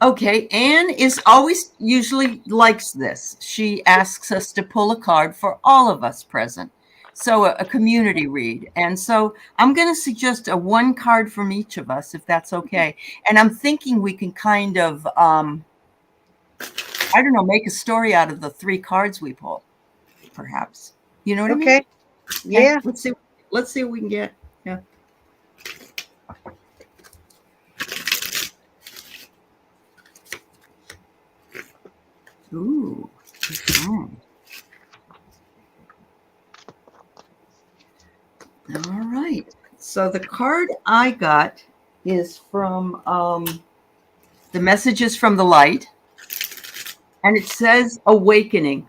okay, Anne is always usually likes this. She asks us to pull a card for all of us present. So a community read. And so I'm going to suggest a one card from each of us, if that's okay. And I'm thinking we can kind of, I don't know, make a story out of the three cards we pull, perhaps. You know what I mean? Okay. Okay, Yeah. let's see. Let's see what we can get. Yeah. Ooh. Okay. All right. So the card I got is from the Messages from the Light, and it says Awakening.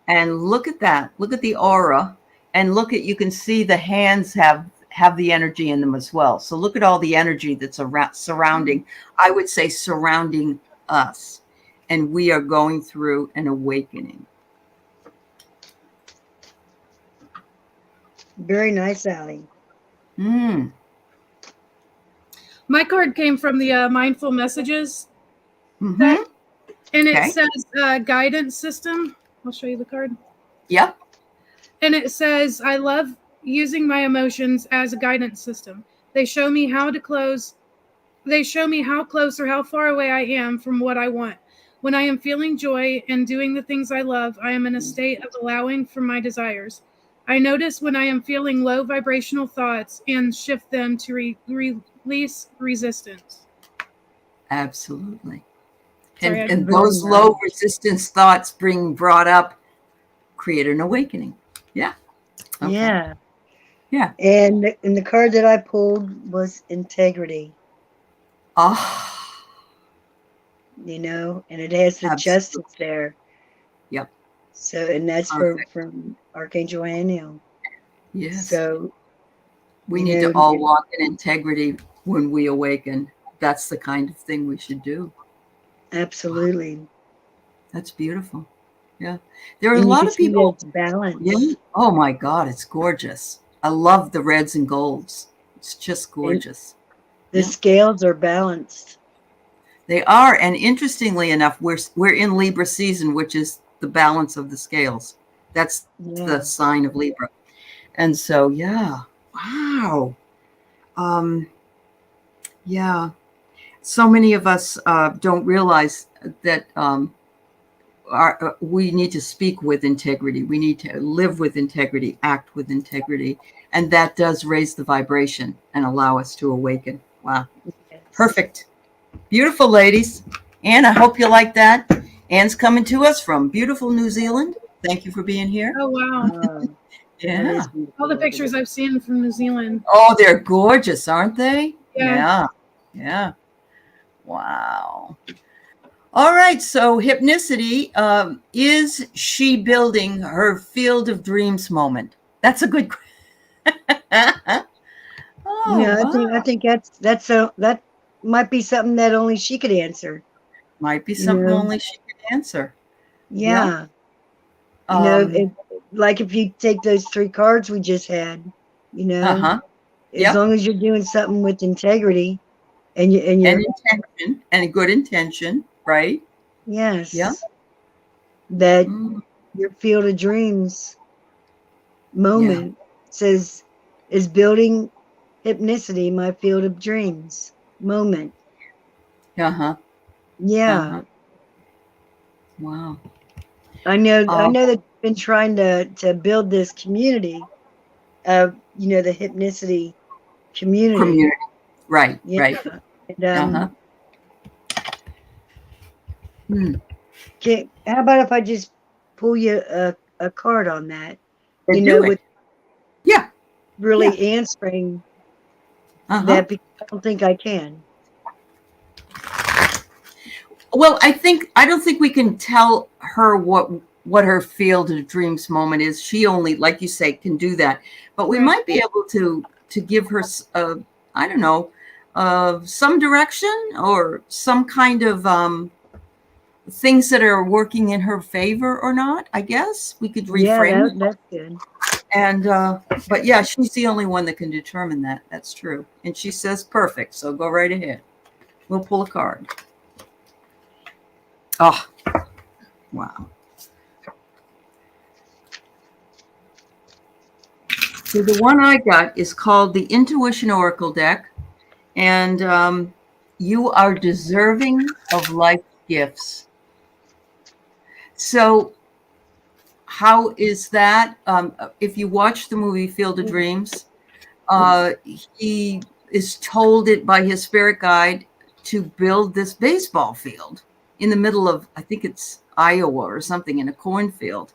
And look at that. Look at the aura, and look at, you can see the hands have the energy in them as well. So look at all the energy that's around, surrounding, I would say surrounding us. And we are going through an awakening. Very nice, Allie. Mm. My card came from the Mindful Messages deck, Mm-hmm. and it Okay. says Guidance System. I'll show you the card. Yep. And it says, I love using my emotions as a guidance system. They show me how close or how far away I am from what I want. When I am feeling joy and doing the things I love, I am in a state of allowing for my desires. I notice when I am feeling low vibrational thoughts and shift them to release resistance. Absolutely. Sorry, I And Very those low nice. resistance thoughts brought up, create an awakening. Yeah. Okay. Yeah. Yeah. And the card that I pulled was integrity, Oh, you know, and it has the absolutely. justice there. Yep. So, and that's Perfect. from Archangel Haniel. Yes. So, We you need to know, all walk in integrity when we awaken. That's the kind of thing we should do. absolutely. That's beautiful. Yeah. There are a And you lot can of see that people. it's Yeah. balanced. Oh my God, it's gorgeous. I love the reds and golds. It's just And gorgeous. the Yeah. scales are balanced. They are, and interestingly enough, we're in Libra season, which is the balance of the scales. That's the Yeah. sign of Libra. And so, yeah, wow, um, yeah. So many of us don't realize that we need to speak with integrity. We need to live with integrity, act with integrity, and that does raise the vibration and allow us to awaken. Wow, Yes. perfect. Beautiful, ladies. Anne, I hope you like that. Anne's coming to us from beautiful New Zealand. Thank you for being here. Oh, wow. That is Yeah. beautiful All the over pictures there. I've seen from New Zealand. Oh, they're gorgeous, aren't they? Yeah. Yeah. Yeah. Wow. All right. So, hypnicity, is she building her field of dreams moment? That's a good question. Oh, Yeah, wow. I think that might be something that only she could answer. Might be You something know, only she can answer. Yep. yeah. You know, Um, like if you take those three cards we just had, you know, uh-huh. as Yep. long as you're doing something with integrity and And you're intention and a good intention, right? Yeah. yes, that Mm, your field of dreams yeah. moment says is building hypnicity my field of dreams moment. Uh-huh. Yeah. Uh-huh. Wow. I know Um, that you've been trying to build this community of, the hypnicity community. Right, Yeah. right. And, Hmm. how about if I just pull you a card on that? Do With it. Yeah. really answering that, because I don't think I can. Well, I don't think we can tell her what her field of dreams moment is. She only, like you say, can do that. But we might be able to give her, I don't know, some direction or some kind of things that are working in her favor or not. I guess we could reframe it. That's good. And but yeah, she's the only one that can determine that. That's true. And she says perfect. So go right ahead. We'll pull a card. Oh, wow. So the one I got is called the Intuition Oracle deck, and you are deserving of life gifts. So how is that? If you watch the movie Field of Dreams, he is told it by his spirit guide to build this baseball field in the middle of, I think it's Iowa or something, in a cornfield.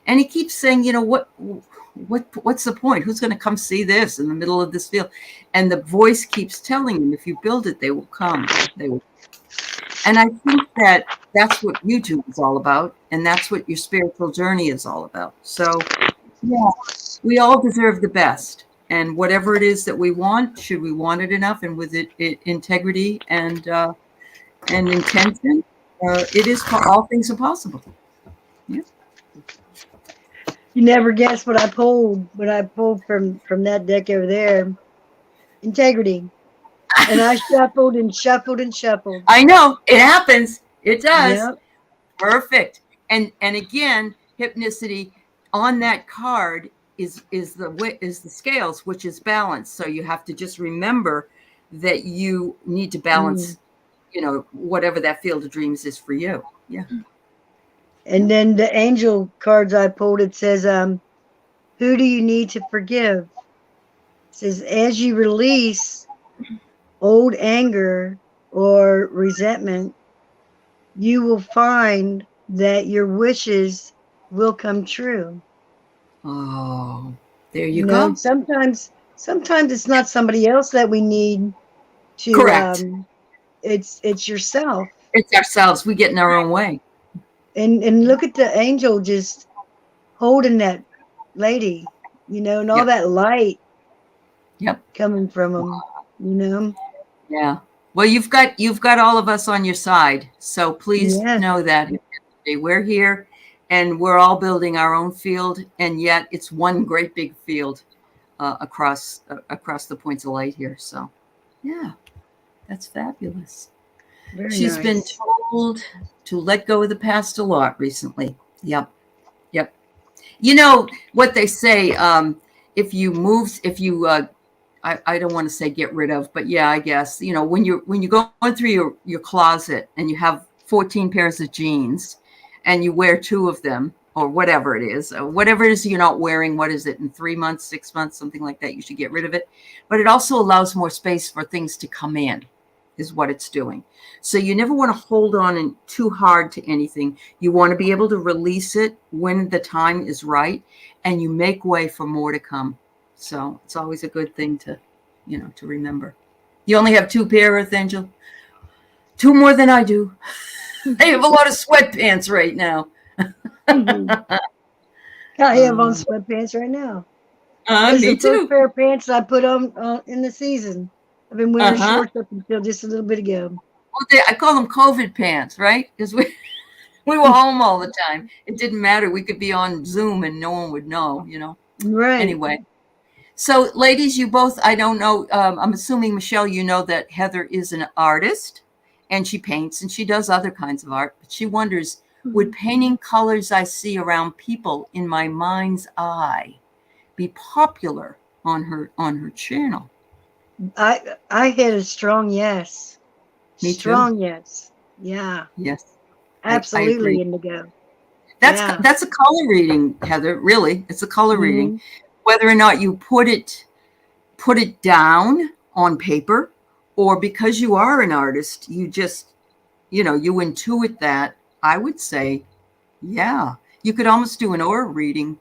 And he keeps saying, what's the point? Who's going to come see this in the middle of this field? And the voice keeps telling him, if you build it, they will come. They will. And I think that's what YouTube is all about. And that's what your spiritual journey is all about. So yeah, we all deserve the best. And whatever it is that we want, should we want it enough and with integrity and intention, it is, all things are possible. Yeah. You never guess what I pulled from that deck over there. Integrity. And I shuffled and shuffled and shuffled. I know it happens. It does. Yep. Perfect. And again, hypnicity on that card is the scales, which is balance. So you have to just remember that you need to balance, whatever that field of dreams is for you. Yeah. And then the angel cards I pulled, it says, who do you need to forgive? It says, as you release old anger or resentment, you will find that your wishes will come true. Oh, there you go. Sometimes it's not somebody else that we need to. Correct. It's yourself. It's ourselves. We get in our own way. And look at the angel just holding that lady, and all that light. Yep. Coming from them, Yeah. Well, you've got all of us on your side. So please know that we're here and we're all building our own field. And yet it's one great big field across the points of light here. So, yeah, that's fabulous. She's been told to let go of the past a lot recently. Yep. You know what they say, if you I don't want to say get rid of, but yeah, I guess, when you're going through your closet and you have 14 pairs of jeans and you wear 2 of them or whatever it is you're not wearing, what is it, in 3 months, 6 months, something like that, you should get rid of it. But it also allows more space for things to come in, is what it's doing. So you never want to hold on too hard to anything. You want to be able to release it when the time is right, and you make way for more to come. So it's always a good thing to remember. You only have 2 pair, Earth Angel? 2 more than I do. I have a lot of sweatpants right now. I have on sweatpants right now. Me too. The first pair of pants I put on in the season. I've been wearing shorts up until just a little bit ago. Well, I call them COVID pants, right? Because we were home all the time. It didn't matter. We could be on Zoom and no one would know, Right. Anyway. So, ladies, you both, I don't know, I'm assuming, Michelle, you know that Heather is an artist and she paints and she does other kinds of art, but she wonders, would painting colors I see around people in my mind's eye be popular on her channel? I had a strong yes. Me strong too. Yes. Yeah. Yes. Absolutely, Indigo. That's a color reading, Heather. Really, it's a color reading. whether or not you put it down on paper, or because you are an artist, you just, you intuit that, I would say, yeah, you could almost do an aura reading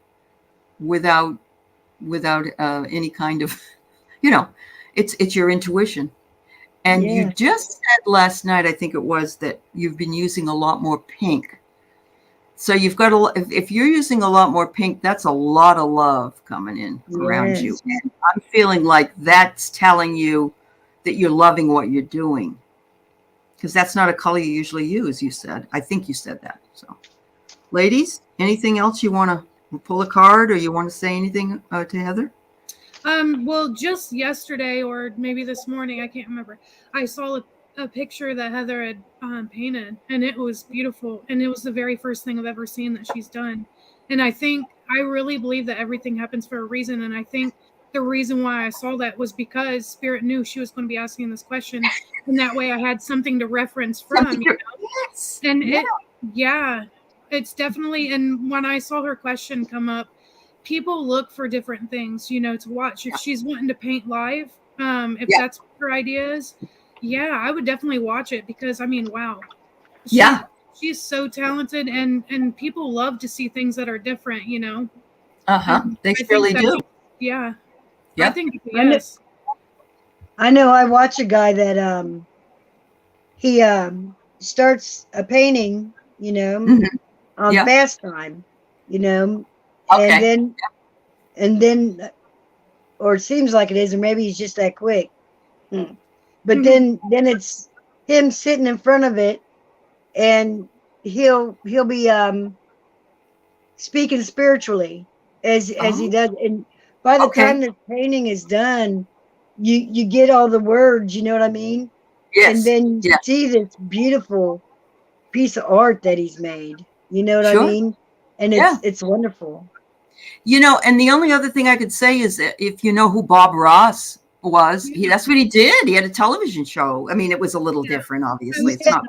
without any kind of, it's your intuition. And you just said last night, I think it was, that you've been using a lot more pink. So you've got if you're using a lot more pink, that's a lot of love coming in around you. And I'm feeling like that's telling you that you're loving what you're doing, because that's not a color you usually use, you said. I think you said that. So, ladies, anything else you want to pull a card, or you want to say anything to Heather? Well, just yesterday or maybe this morning, I can't remember, I saw a picture that Heather had painted, and it was beautiful, and it was the very first thing I've ever seen that she's done. And I really believe that everything happens for a reason, and I think the reason why I saw that was because Spirit knew she was going to be asking this question, and that way I had something to reference from. Yes. And it's definitely, and when I saw her question come up, people look for different things, to watch. If she's wanting to paint live, if that's what her idea is, I would definitely watch it, because wow. She's so talented, and people love to see things that are different, They surely do. Yeah. Yeah. I think yes. I know I watch a guy that he starts a painting, on fast time, and then or it seems like it is, or maybe he's just that quick. But then it's him sitting in front of it, and he'll be speaking spiritually as he does. And by the time the painting is done, you get all the words, you know what I mean? Yes. And then you see this beautiful piece of art that he's made. You know what I mean? And it's wonderful. And the only other thing I could say is that if you know who Bob Ross was, that's what he did. He had a television show. I mean, it was a little different, obviously. It's not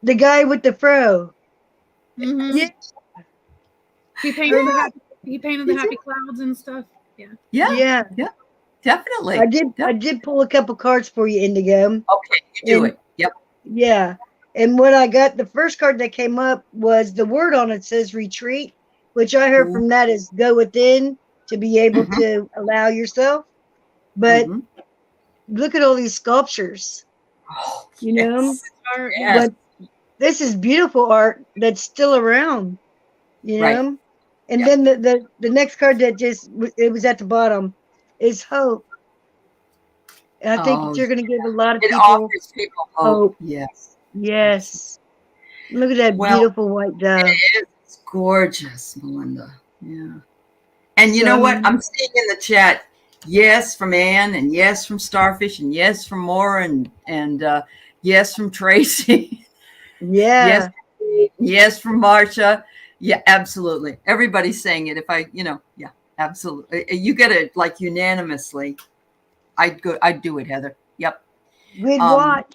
the guy with the fro. Mm-hmm. Yeah. He painted the happy clouds and stuff. Yeah. Definitely. I did pull a couple cards for you, Indigo. Okay, you do it. Yep. Yeah. And what I got, the first card that came up was the word on it says retreat, which I heard from that is go within to be able to allow yourself. But look at all these sculptures, but this is beautiful art that's still around, and then the next card that it was at the bottom is hope. And I think you're going to give a lot of people hope. Yes. Look at that beautiful white dove. It's gorgeous, Melinda. Yeah. And you know what? I'm seeing in the chat, yes from Anne, and yes from Starfish, and yes from Maura, and yes from Tracy. Yeah. Yes from Marsha. Yeah, absolutely. Everybody's saying it. Absolutely. You get it like unanimously. I'd do it, Heather. Yep. We'd watch.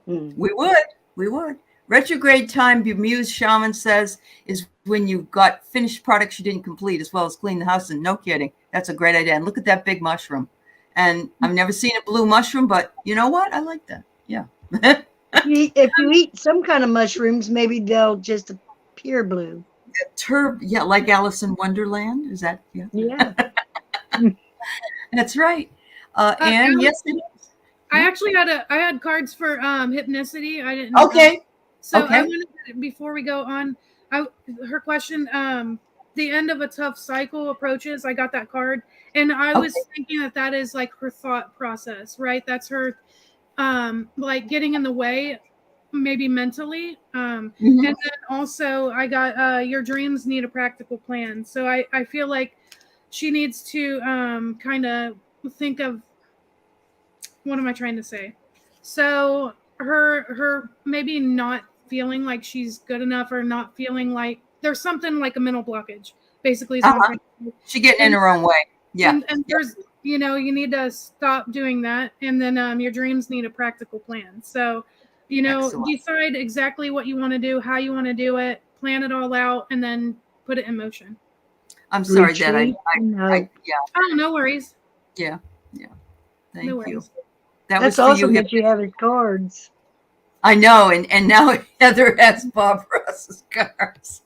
We would. Retrograde time, Muse Shaman says, is when you've got finished products you didn't complete, as well as clean the house. And no kidding, that's a great idea. And look at that big mushroom. And I've never seen a blue mushroom, but you know what? I like that. Yeah. If you eat some kind of mushrooms, maybe they'll just appear blue. Like Alice in Wonderland. Is that? Yeah. That's right. And yes, it is. I actually had cards for hypnicity. I didn't. Okay. So I wanted to, before we go on, her question. The end of a tough cycle approaches. I got that card, and I was thinking that is like her thought process, right? That's her, like getting in the way, maybe mentally. And then also I got your dreams need a practical plan. So I feel like she needs to kind of think of, what am I trying to say? So her maybe not feeling like she's good enough, or not feeling like there's something like a mental blockage, basically. She getting in her own way. Yeah. And there's, you need to stop doing that. And then your dreams need a practical plan. So, decide exactly what you want to do, how you want to do it, plan it all out, and then put it in motion. I'm sorry that yeah. Oh, no worries. Yeah. Thank No you. worries. That's awesome that you have his cards. I know, and now Heather has Bob Ross's cards.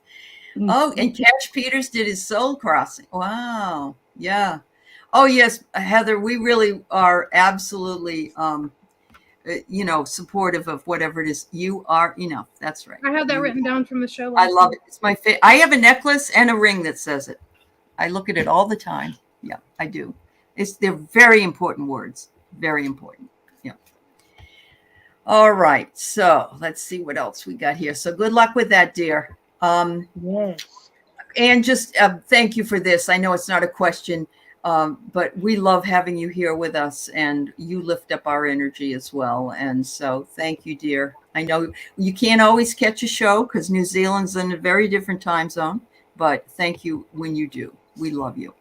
Oh, and Cash Peters did his soul crossing. Wow. Yeah. Oh, yes, Heather, we really are absolutely, supportive of whatever it is. You are enough. That's right. I had that written down from the show I last love week. it. It's my favorite. I have a necklace and a ring that says it. I look at it all the time. Yeah, I do. They're very important words. Very important. Yeah. All right. So let's see what else we got here. So good luck with that, dear. Yes. And just thank you for this. I know it's not a question, but we love having you here with us, and you lift up our energy as well. And so thank you, dear. I know you can't always catch a show because New Zealand's in a very different time zone, but thank you when you do. We love you.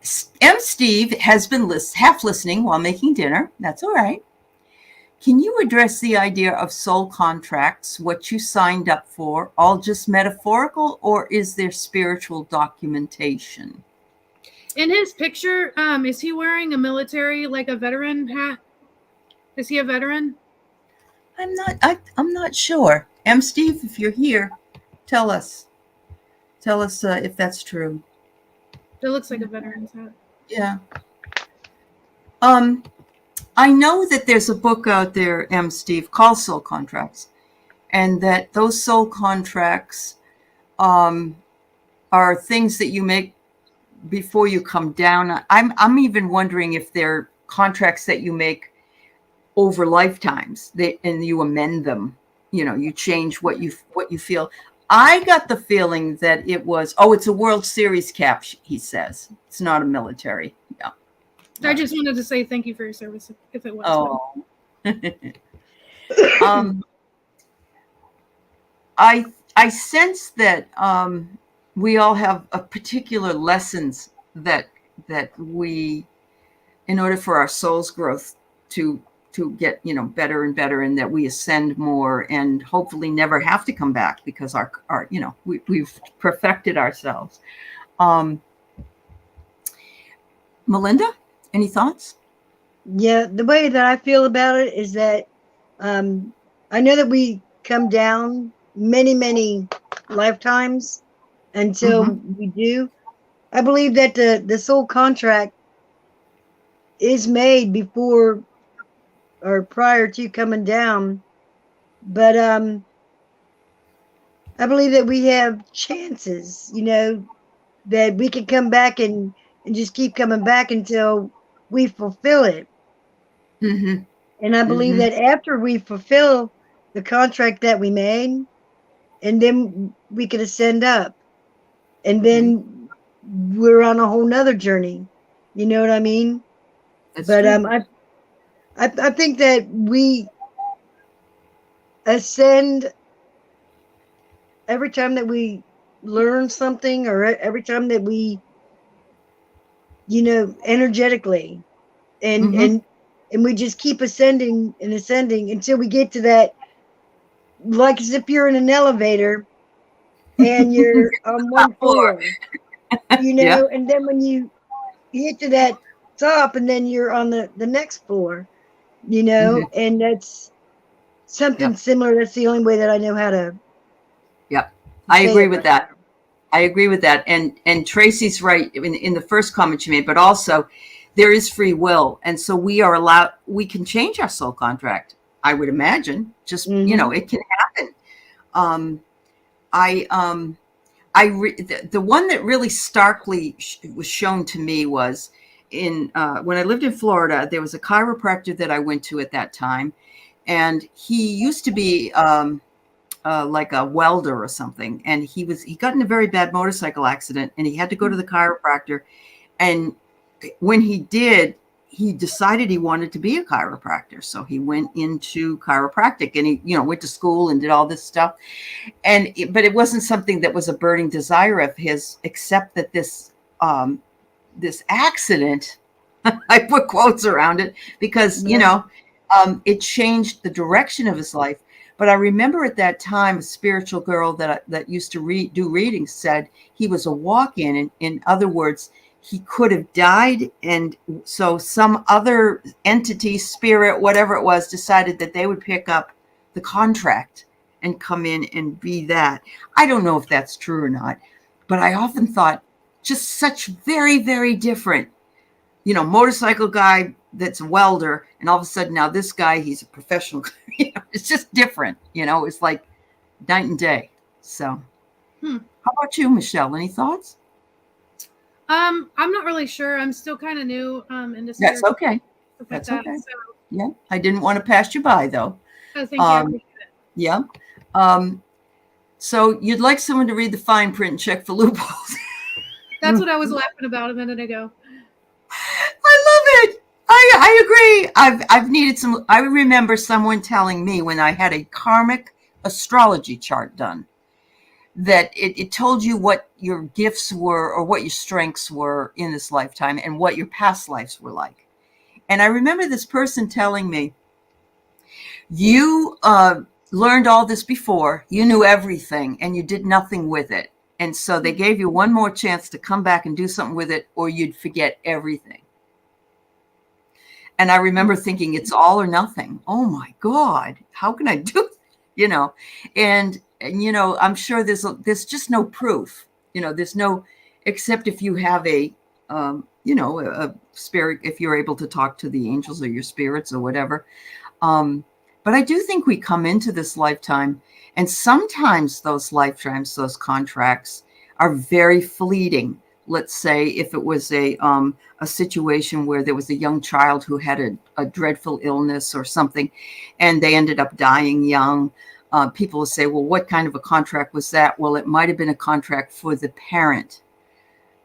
Steve has been half listening while making dinner. That's all right. Can you address the idea of soul contracts, what you signed up for, all just metaphorical, or is there spiritual documentation? In his picture, is he wearing a military, like a veteran hat? Is he a veteran? I'm not sure. Steve, if you're here, tell us if that's true. It looks like a veteran's hat. Yeah. I know that there's a book out there, Steve, called Soul Contracts, and that those soul contracts are things that you make before you come down. I'm even wondering if they're contracts that you make over lifetimes, and you amend them. You change what you feel. I got the feeling that it was, it's a World Series cap, he says. It's not a military. Yeah. I just wanted to say thank you for your service, if it was. Oh. I sense that we all have a particular lessons that we, in order for our soul's growth to get better and better, and that we ascend more and hopefully never have to come back because our we've perfected ourselves. Melinda, any thoughts? Yeah, the way that I feel about it is that I know that we come down many lifetimes until we do. I believe that the soul contract is made before or prior to coming down, but I believe that we have chances, that we can come back and just keep coming back until we fulfill it. Mm-hmm. And I believe that after we fulfill the contract that we made, and then we could ascend up, and then we're on a whole nother journey. You know what I mean? That's but true. I think that we ascend every time that we learn something, or every time that we, energetically, and we just keep ascending and ascending until we get to that, like as if you're in an elevator and you're on one floor, Yeah. and then when you get to that top, and then you're on the next floor, and that's something similar. That's the only way that I know how to. Yep. I agree with that. I agree with that. And Tracy's right in the first comment you made, but also there is free will. And so we can change our soul contract, I would imagine. Just, it can happen. The one that really starkly was shown to me was when I lived in Florida. There was a chiropractor that I went to at that time, and he used to be like a welder or something, and he got in a very bad motorcycle accident, and he had to go to the chiropractor. And when he did, he decided he wanted to be a chiropractor, so he went into chiropractic, and he went to school and did all this stuff. But it wasn't something that was a burning desire of his, except that this accident, I put quotes around it because it changed the direction of his life. But I remember at that time, a spiritual girl that used to do readings said he was a walk-in. And in other words, he could have died. And so some other entity, spirit, whatever it was, decided that they would pick up the contract and come in and be that. I don't know if that's true or not, but I often thought just such very, very different, motorcycle guy that's a welder, and all of a sudden now this guy, he's a professional. It's just different. It's like night and day. So how about you, Michelle? Any thoughts? I'm not really sure. I'm still kind of new in this. That's okay. That's okay. So, yeah, I didn't want to pass you by though. Oh, thank you. I appreciate it. Yeah. So you'd like someone to read the fine print and check for loopholes. That's what I was laughing about a minute ago. I love it. I agree. I've needed some. I remember someone telling me when I had a karmic astrology chart done that it told you what your gifts were or what your strengths were in this lifetime and what your past lives were like. And I remember this person telling me, you learned all this before, you knew everything, and you did nothing with it. And so they gave you one more chance to come back and do something with it, or you'd forget everything. And I remember thinking, it's all or nothing. Oh my God, how can I do, and I'm sure there's just no proof, there's no, except if you have a spirit, if you're able to talk to the angels or your spirits or whatever. But I do think we come into this lifetime, and sometimes those lifetimes, those contracts are very fleeting. Let's say if it was a situation where there was a young child who had a dreadful illness or something, and they ended up dying young. People will say, well, what kind of a contract was that? Well, it might have been a contract for the parent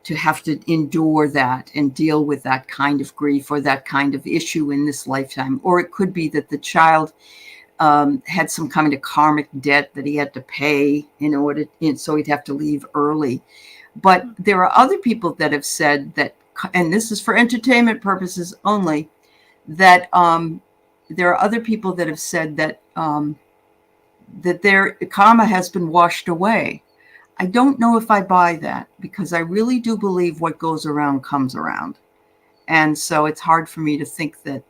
to have to endure that and deal with that kind of grief or that kind of issue in this lifetime. Or it could be that the child had some kind of karmic debt that he had to pay in order, so he'd have to leave early. But there are other people that have said that, and this is for entertainment purposes only, that there are other people that have said that that their karma has been washed away. I don't know if I buy that, because I really do believe what goes around comes around. And so it's hard for me to think that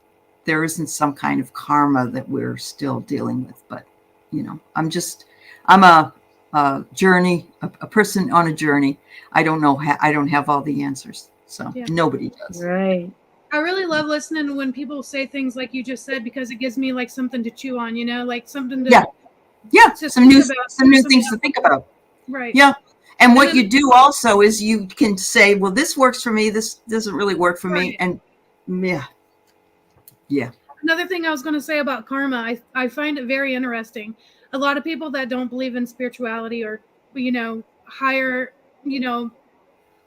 there isn't some kind of karma that we're still dealing with. But, I'm a journey, a person on a journey. I don't know. I don't have all the answers. So Nobody does. Right. I really love listening when people say things like you just said, because it gives me like something to chew on, like something to some new things to think about. Right. Yeah. And what you do also is you can say, well, this works for me. This doesn't really work for me. And yeah. Another thing I was going to say about karma, I find it very interesting. A lot of people that don't believe in spirituality or, higher,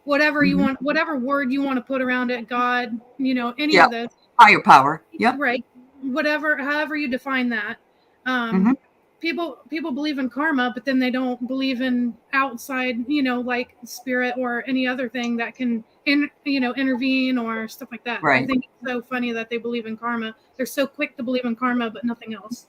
whatever you want, whatever word you want to put around it, God, any of this. Higher power. Yep. Right. However you define that. People believe in karma, but then they don't believe in outside, like spirit or any other thing that can, intervene or stuff like that. Right. I think it's so funny that they believe in karma. They're so quick to believe in karma, but nothing else.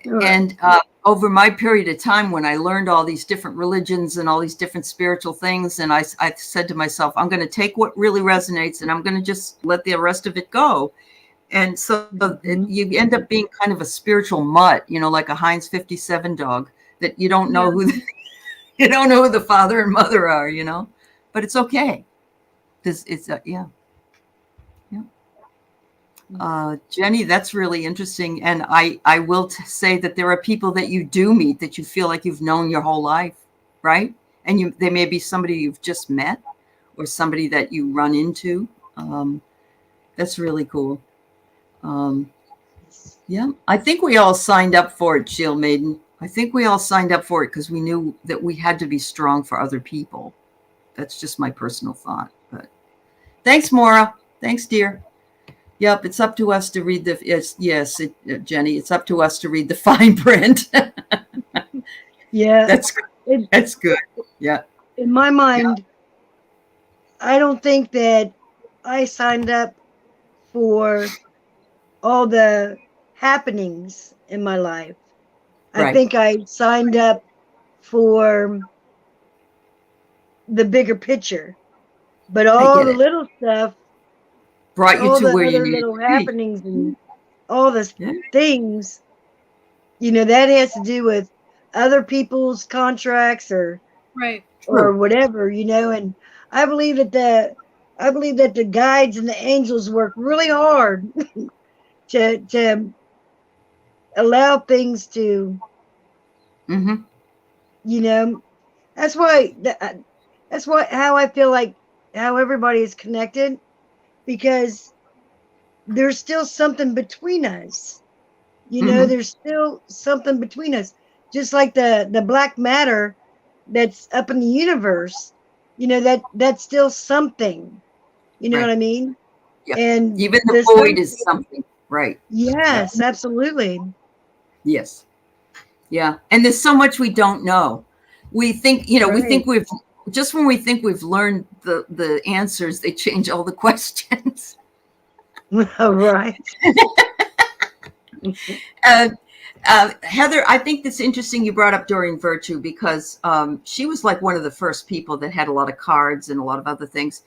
And over my period of time, when I learned all these different religions and all these different spiritual things, and I said to myself, I'm going to take what really resonates and I'm going to just let the rest of it go. And so you end up being kind of a spiritual mutt, like a Heinz 57 dog that you don't know who the father and mother are, but it's okay. Because it's Jenny, that's really interesting. And I will say that there are people that you do meet that you feel like you've known your whole life, right? And they may be somebody you've just met or somebody that you run into. That's really cool. I think we all signed up for it, Shield Maiden. I think we all signed up for it because we knew that we had to be strong for other people. That's just my personal thought. But thanks, Maura. Thanks, dear. Yep, it's up to us to read Jenny. It's up to us to read the fine print. Yeah, that's good. Yeah. In my mind, I don't think that I signed up for all the happenings in my life. I think I signed up for the bigger picture, but all the little stuff brought you all to the where you other need little to be. happenings and all the things, that has to do with other people's contracts or whatever, and I believe that the guides and the angels work really hard to allow things to, that's why how I feel like how everybody is connected, because there's still something between us. There's still something between us. Just like the black matter that's up in the universe, that's still something. You know what I mean? Yeah. And even the void is something, right? Yes, absolutely. Yes. Yeah. And there's so much we don't know. We think, we think when we think we've learned the answers, they change all the questions. Right. Heather, I think that's interesting you brought up Doreen Virtue, because she was like one of the first people that had a lot of cards and a lot of other things.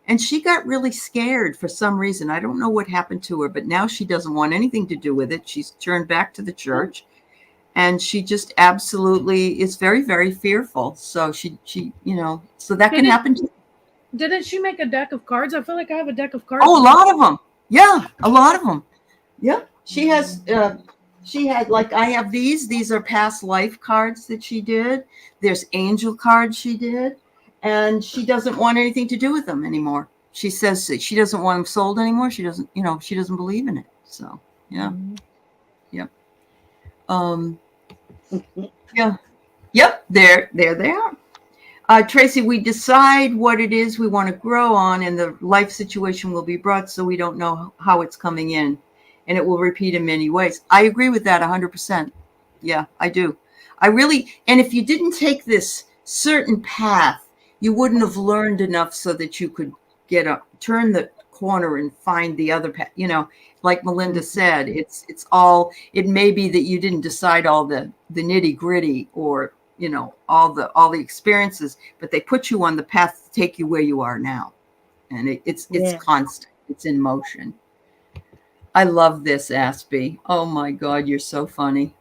And she got really scared for some reason. I don't know what happened to her, but now she doesn't want anything to do with it. She's turned back to the church, and she just absolutely is very, very fearful. So she so that can happen to. Didn't she make a deck of cards? I feel like I have a deck of cards. Oh, a lot of them. Yeah, a lot of them. Yeah, she has. She had, like, I have these. These are past life cards that she did. There's angel cards she did. And she doesn't want anything to do with them anymore. She says that she doesn't want them sold anymore. She doesn't, she doesn't believe in it. So, yeah. Yep. Yeah. Yep. There they are. Tracy, we decide what it is we want to grow on, and the life situation will be brought, so we don't know how it's coming in, and it will repeat in many ways. I agree with that 100%. Yeah, I do. And if you didn't take this certain path, you wouldn't have learned enough so that you could turn the corner and find the other path. Like Melinda said, it may be that you didn't decide all the nitty gritty or, all the experiences, but they put you on the path to take you where you are now. And it's constant. It's in motion. I love this, Aspie. Oh my God, you're so funny.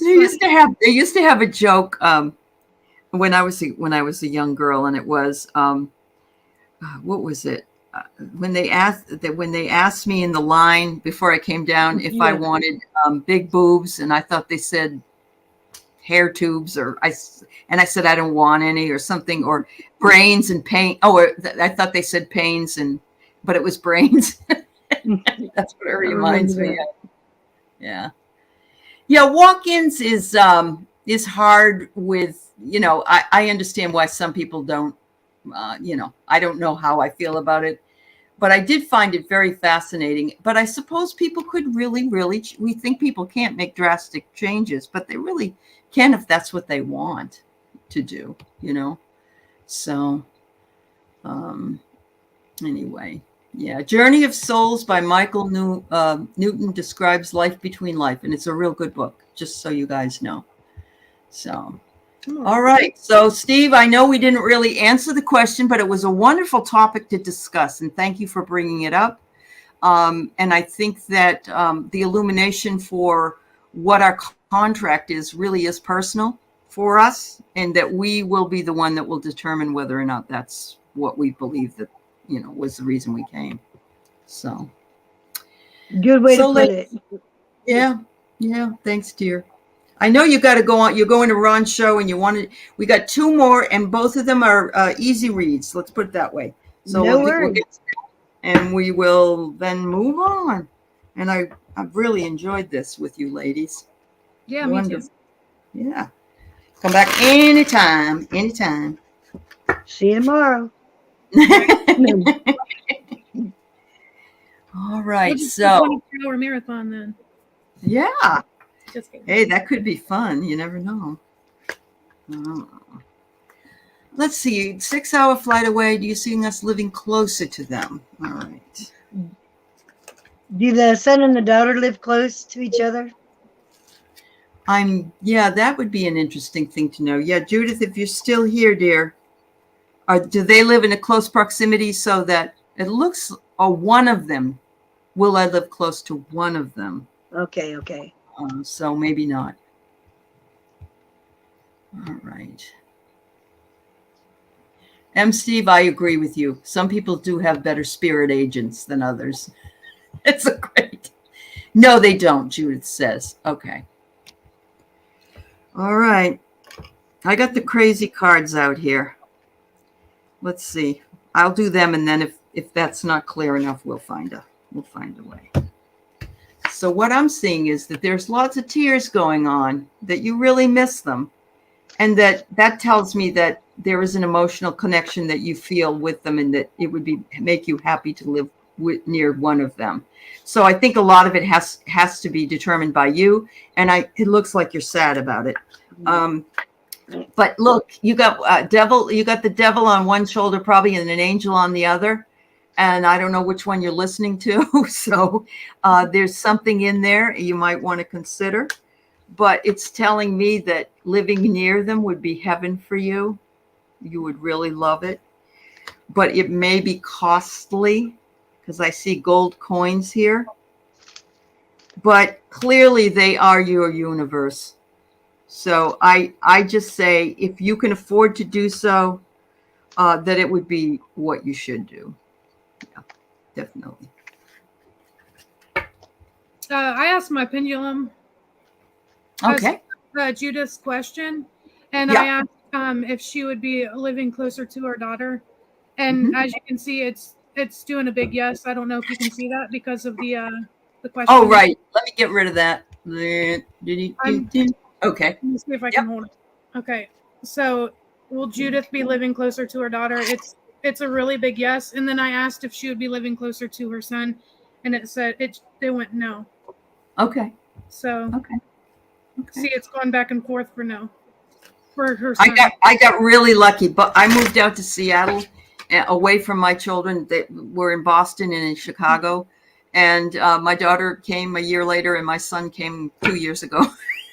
They used to have a joke when I was a young girl, and it was what was it? When they asked me in the line before I came down if I wanted big boobs, and I thought they said hair tubes, I said I don't want any, or something, or brains and pain. Oh, I thought they said pains, but it was brains. That's what it reminds me of. Yeah. Yeah, walk-ins is hard with, I understand why some people don't, I don't know how I feel about it, but I did find it very fascinating. But I suppose people could really, we think people can't make drastic changes, but they really can if that's what they want to do, So, anyway. Yeah, Journey of Souls by Michael Newton describes life between life, and it's a real good book, just so you guys know. So, all right. So, Steve, I know we didn't really answer the question, but it was a wonderful topic to discuss, and thank you for bringing it up. And I think that the illumination for what our contract is really is personal for us, and that we will be the one that will determine whether or not that's what we believe that was the reason we came. So good way to put it. Yeah. Thanks, dear. I know you got to go on. You're going to Ron's show, and we got 2 more, and both of them are easy reads. Let's put it that way. So we'll get, and we will then move on. And I've really enjoyed this with you ladies. Yeah, me too. Yeah. Come back anytime. See you tomorrow. All right, we'll just so 24-hour marathon then. Yeah. Just kidding. Hey, that could be fun. You never know. Let's see. 6-hour flight away. Do you see us living closer to them? All right. Do the son and the daughter live close to each other? Yeah, that would be an interesting thing to know. Yeah, Judith, if you're still here, dear, do they live in a close proximity so that it looks, or one of them, will I live close to one of them? Okay, okay. So maybe not. All right. Steve, I agree with you. Some people do have better spirit agents than others. It's a great. No, they don't, Judith says. Okay. All right. I got the crazy cards out here. Let's see. I'll do them, and then if that's not clear enough, we'll find a way. So what I'm seeing is that there's lots of tears going on, that you really miss them. And that tells me that there is an emotional connection that you feel with them, and that it would make you happy to live near one of them. So I think a lot of it has to be determined by you. And it looks like you're sad about it. But look, you got the devil on one shoulder probably, and an angel on the other. And I don't know which one you're listening to. So there's something in there you might want to consider. But it's telling me that living near them would be heaven for you. You would really love it. But it may be costly, because I see gold coins here. But clearly they are your universe. So I just say, if you can afford to do so, that it would be what you should do. Yeah, definitely. I asked my pendulum. Okay. Judith's question, and Yeah. I asked if she would be living closer to her daughter. And as you can see, it's doing a big yes. I don't know if you can see that because of the question. Oh, right. Let me get rid of that. Okay. Let me see if I can hold it. Okay. So will Judith be living closer to her daughter? It's a really big yes. And then I asked if she would be living closer to her son, and it said they went no. Okay. So okay. See, it's going back and forth for no. For her son. I got really lucky, but I moved out to Seattle, away from my children that were in Boston and in Chicago. And my daughter came a year later, and my son came 2 years ago.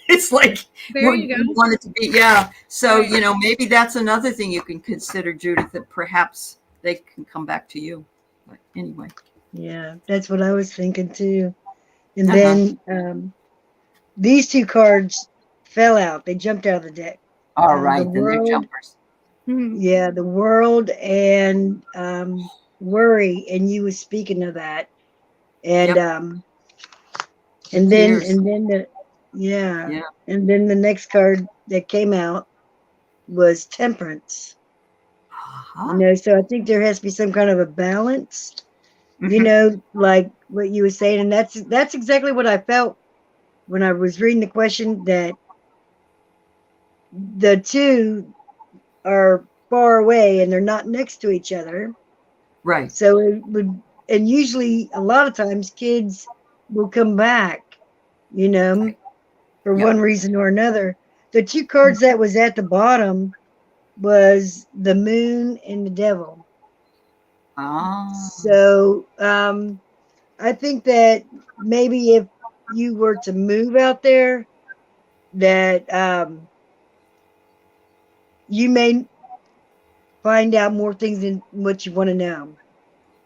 It's like, there you go. Wanted to be, yeah. So, right. Maybe that's another thing you can consider, Judith, that perhaps they can come back to you. But anyway. Yeah, that's what I was thinking too. And then these two cards fell out. They jumped out of the deck. All right, then they're jumpers. Yeah, the world and worry, and you was speaking of that. And and then the and then the next card that came out was temperance. So I think there has to be some kind of a balance, like what you were saying, and that's exactly what I felt when I was reading the question, that the two are far away and they're not next to each other. Right. So it would, and usually a lot of times kids will come back, for one reason or another. The two cards that was at the bottom was the moon and the devil. So I think that maybe if you were to move out there, that you may find out more things than what you want to know.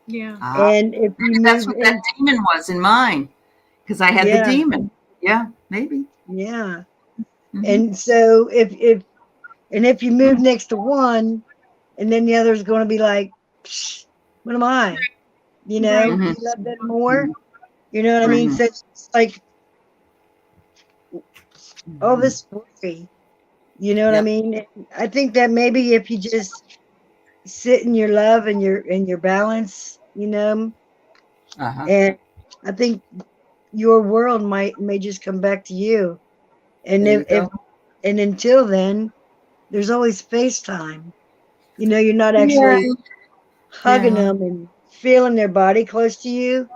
Yeah. And if you that's what that demon was in mine, because I had the demon. Yeah, maybe. Yeah. And so if you move next to one, and then the other is going to be like, what am I? You love them more. You know what I mean? So it's like all this worry. You know what I mean? I think that maybe if you just sit in your love and your balance, and I think your world may just come back to you. And and until then, there's always FaceTime. You're not actually hugging them and feeling their body close to you,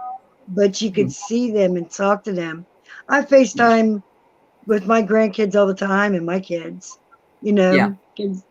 but you could see them and talk to them. I FaceTime with my grandkids all the time, and my kids, because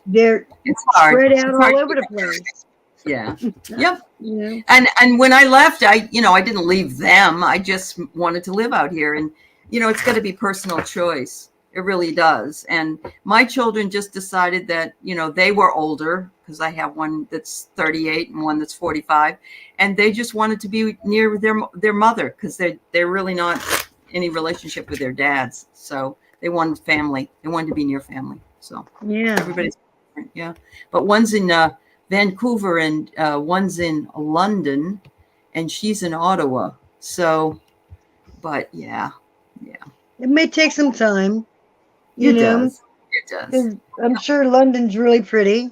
they're spread out all over the place. Yeah. Yep. Yeah. And when I left, I didn't leave them. I just wanted to live out here, and it's got to be personal choice. It really does. And my children just decided that they were older, because I have one that's 38 and one that's 45, and they just wanted to be near their mother, because they're really not any relationship with their dads. So they wanted family. They wanted to be near family. So Yeah. everybody's different. Yeah. But one's in Vancouver, and one's in London, and she's in Ottawa. So, but yeah. It may take some time, It does. It does. 'cause I'm sure London's really pretty,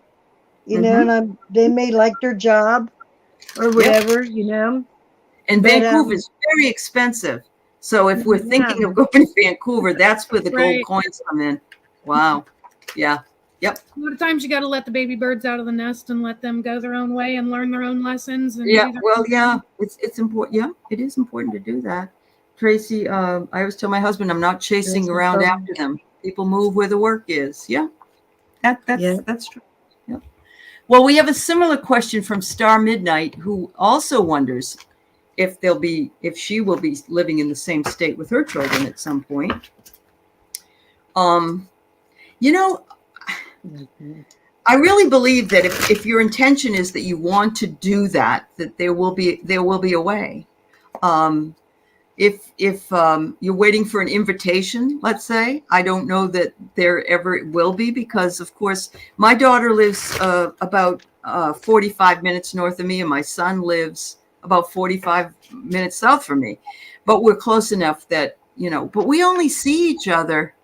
and they may like their job or whatever, And But, Vancouver is very expensive. So if we're thinking of going to Vancouver, that's where the gold coins come in. Wow. Yeah. Yep. A lot of times you got to let the baby birds out of the nest and let them go their own way and learn their own lessons. And It's important. Yeah, it is important to do that. Tracy, I always tell my husband, I'm not chasing around after them. People move where the work is. Yeah. That's true. Yeah. Well, we have a similar question from Star Midnight, who also wonders if she will be living in the same state with her children at some point. I really believe that if your intention is that you want to do that there will be a way. If you're waiting for an invitation, let's say, I don't know that there ever will be, because of course my daughter lives about 45 minutes north of me, and my son lives about 45 minutes south from me. But we're close enough that, but we only see each other.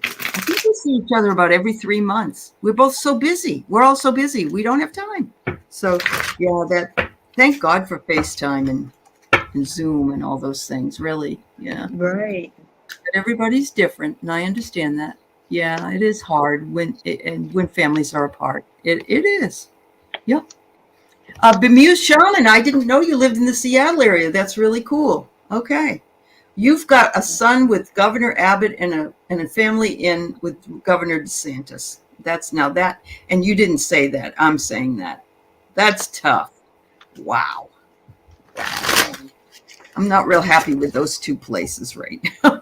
I think we see each other about every 3 months. We're both so busy. We're all so busy. We don't have time. So thank God for FaceTime and Zoom and all those things, really. Yeah. Right. But everybody's different, and I understand that. Yeah, it is hard when families are apart. It is. Yep. Bemused Shaman, I didn't know you lived in the Seattle area. That's really cool. Okay. You've got a son with Governor Abbott and a family with Governor DeSantis. And you didn't say that. I'm saying that. That's tough. Wow. I'm not real happy with those two places right now.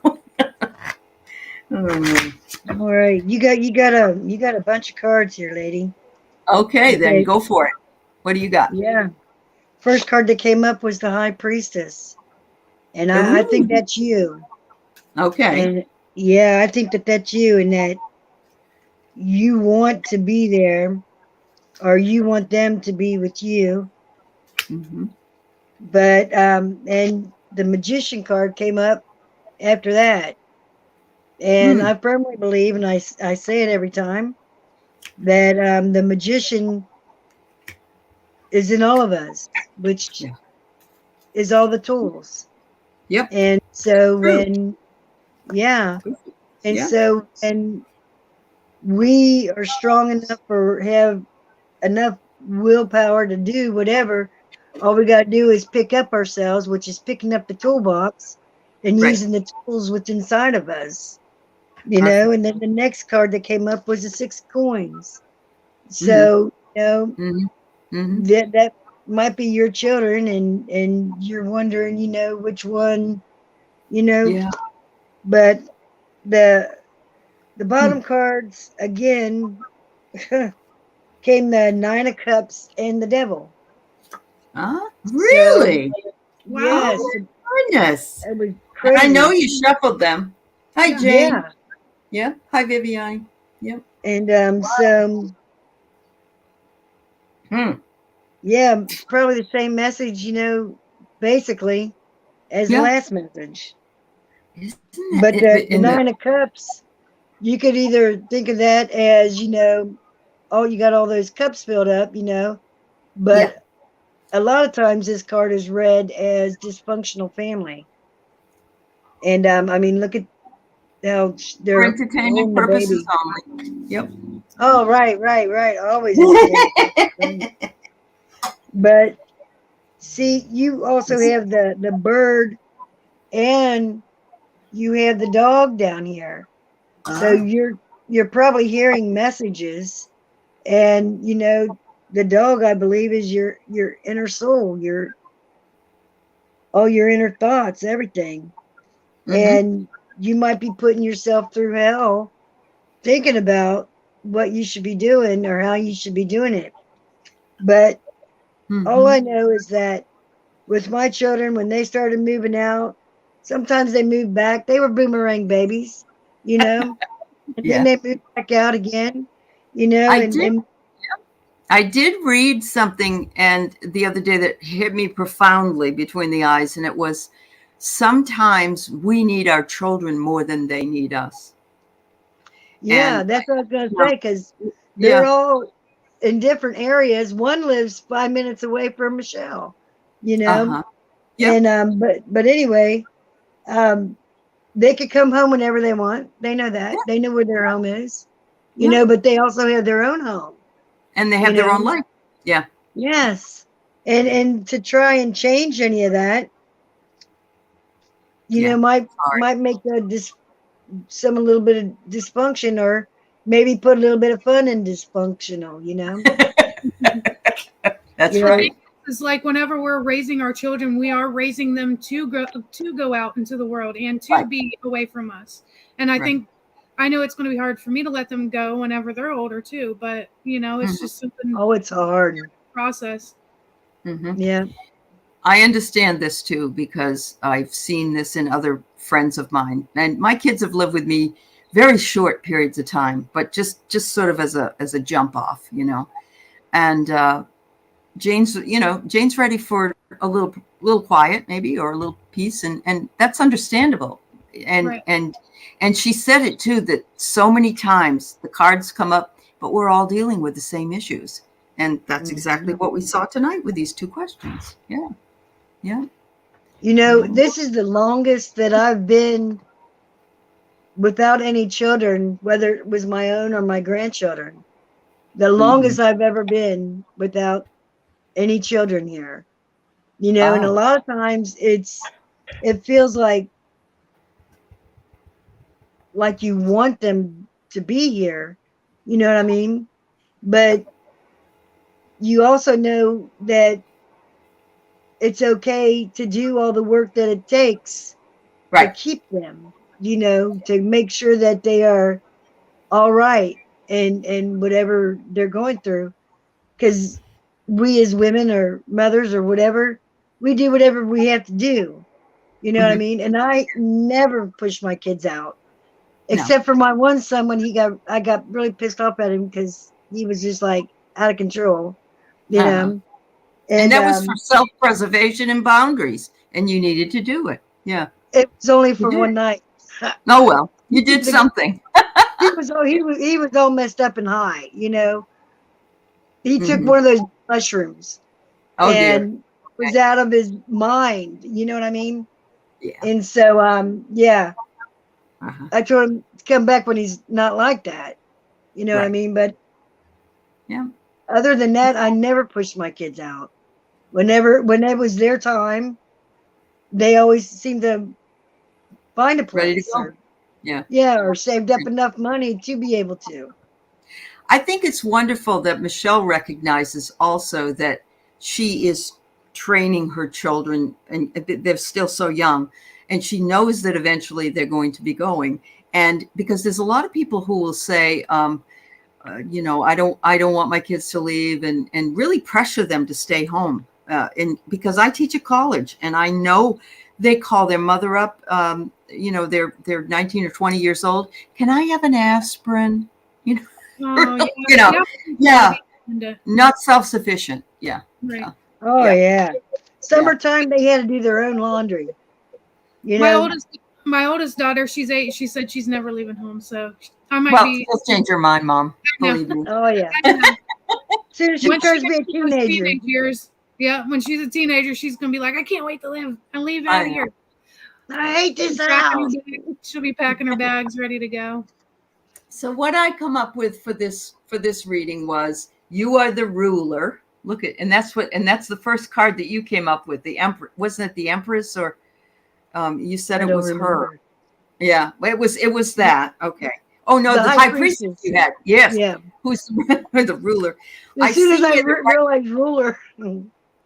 All right. You got a bunch of cards here, lady. Okay, then go for it. What do you got? Yeah. First card that came up was the High Priestess. And I think that's you. Okay. And I think that's you, and that you want to be there, or you want them to be with you. Mm-hmm. But and the Magician card came up after that. And I firmly believe, and I say it every time, that the Magician is in all of us, which is all the tools. Yep. And so when we are strong enough or have enough willpower to do whatever, all we got to do is pick up ourselves, which is picking up the toolbox and using the tools what's inside of us, And then the next card that came up was the 6 coins. So that might be your children, and you're wondering, which one, but the bottom cards again came the 9 of Cups and the Devil. Really? So, yes. Oh, goodness. It was crazy. I know you shuffled them. Hi, Jane. Yeah. Hi, Viviane. Yep. And yeah, probably the same message, basically, as the last message. But the 9 of Cups, you could either think of that as, you got all those cups filled up, but a lot of times this card is read as dysfunctional family. And look at how they're for entertainment purposes only. Yep. Oh, right. Always. But see, you also have the bird, and you have the dog down here. So you're probably hearing messages, and the dog, I believe, is your inner soul, all your inner thoughts, everything. And you might be putting yourself through hell thinking about what you should be doing or how you should be doing it. But all I know is that with my children, when they started moving out, sometimes they moved back. They were boomerang babies, and then they moved back out again, I did read something and the other day that hit me profoundly between the eyes, and it was, sometimes we need our children more than they need us. Yeah, that's what I was going to say, because they're all in different areas. One lives 5 minutes away from Michelle, Yeah. And but anyway, they could come home whenever they want. They know that. They know where their home is, but they also have their own home. And they have their own life. Yeah. Yes. And to try and change any of that, might make a little bit of dysfunction, or maybe put a little bit of fun in dysfunctional, That's right. It's like whenever we're raising our children, we are raising them to go out into the world and to be away from us. And I think, I know it's going to be hard for me to let them go whenever they're older too, but it's just something. Oh, it's hard process. Yeah. I understand this too, because I've seen this in other friends of mine, and my kids have lived with me very short periods of time, but just sort of as a jump off, and Jane's ready for a little quiet, maybe, or a little peace, and that's understandable. And she said it too, that so many times the cards come up, but we're all dealing with the same issues, and that's exactly what we saw tonight with these two questions. Yeah. This is the longest that I've been without any children, whether it was my own or my grandchildren. The longest I've ever been without any children here. And a lot of times it feels like you want them to be here. You know what I mean? But you also know that it's okay to do all the work that it takes to keep them, to make sure that they are all right and whatever they're going through. Because we as women or mothers or whatever, we do whatever we have to do. You know what I mean? And I never push my kids out, except for my one son when I got really pissed off at him because he was just like out of control, And that was for self-preservation and boundaries, and you needed to do it. Yeah. It was only for one night. Oh, well, you did something. he was all messed up and high, He took one of those mushrooms and was out of his mind. You know what I mean? Yeah. And so, I told him to come back when he's not like that. You know what I mean? But other than that, I never pushed my kids out. When it was their time, they always seemed to find a place. Ready to go. Or saved up enough money to be able to. I think it's wonderful that Michelle recognizes also that she is training her children, and they're still so young, and she knows that eventually they're going to be going. And because there's a lot of people who will say, I don't want my kids to leave, and really pressure them to stay home. And because I teach at college, and I know they call their mother up, they're 19 or 20 years old. Can I have an aspirin? Not self-sufficient. Yeah. Right. Summertime, they had to do their own laundry. My oldest daughter, she's 8. She said she's never leaving home, so I might be. Well, change your mind, Mom. Believe me. Oh yeah. As soon as she turns to be a teenager. When she's a teenager, she's gonna be like, I can't wait to leave out of here. I hate this house. She'll be packing her bags, ready to go. So what I come up with for this reading was, you are the ruler. Look at, and that's the first card that you came up with. The Empress, wasn't it the Empress, or you said it was her? Yeah, it was that. Okay. Oh no, The the high high priestess priestess. you had. Yes. Yeah. Who's the ruler. As soon as I realized ruler.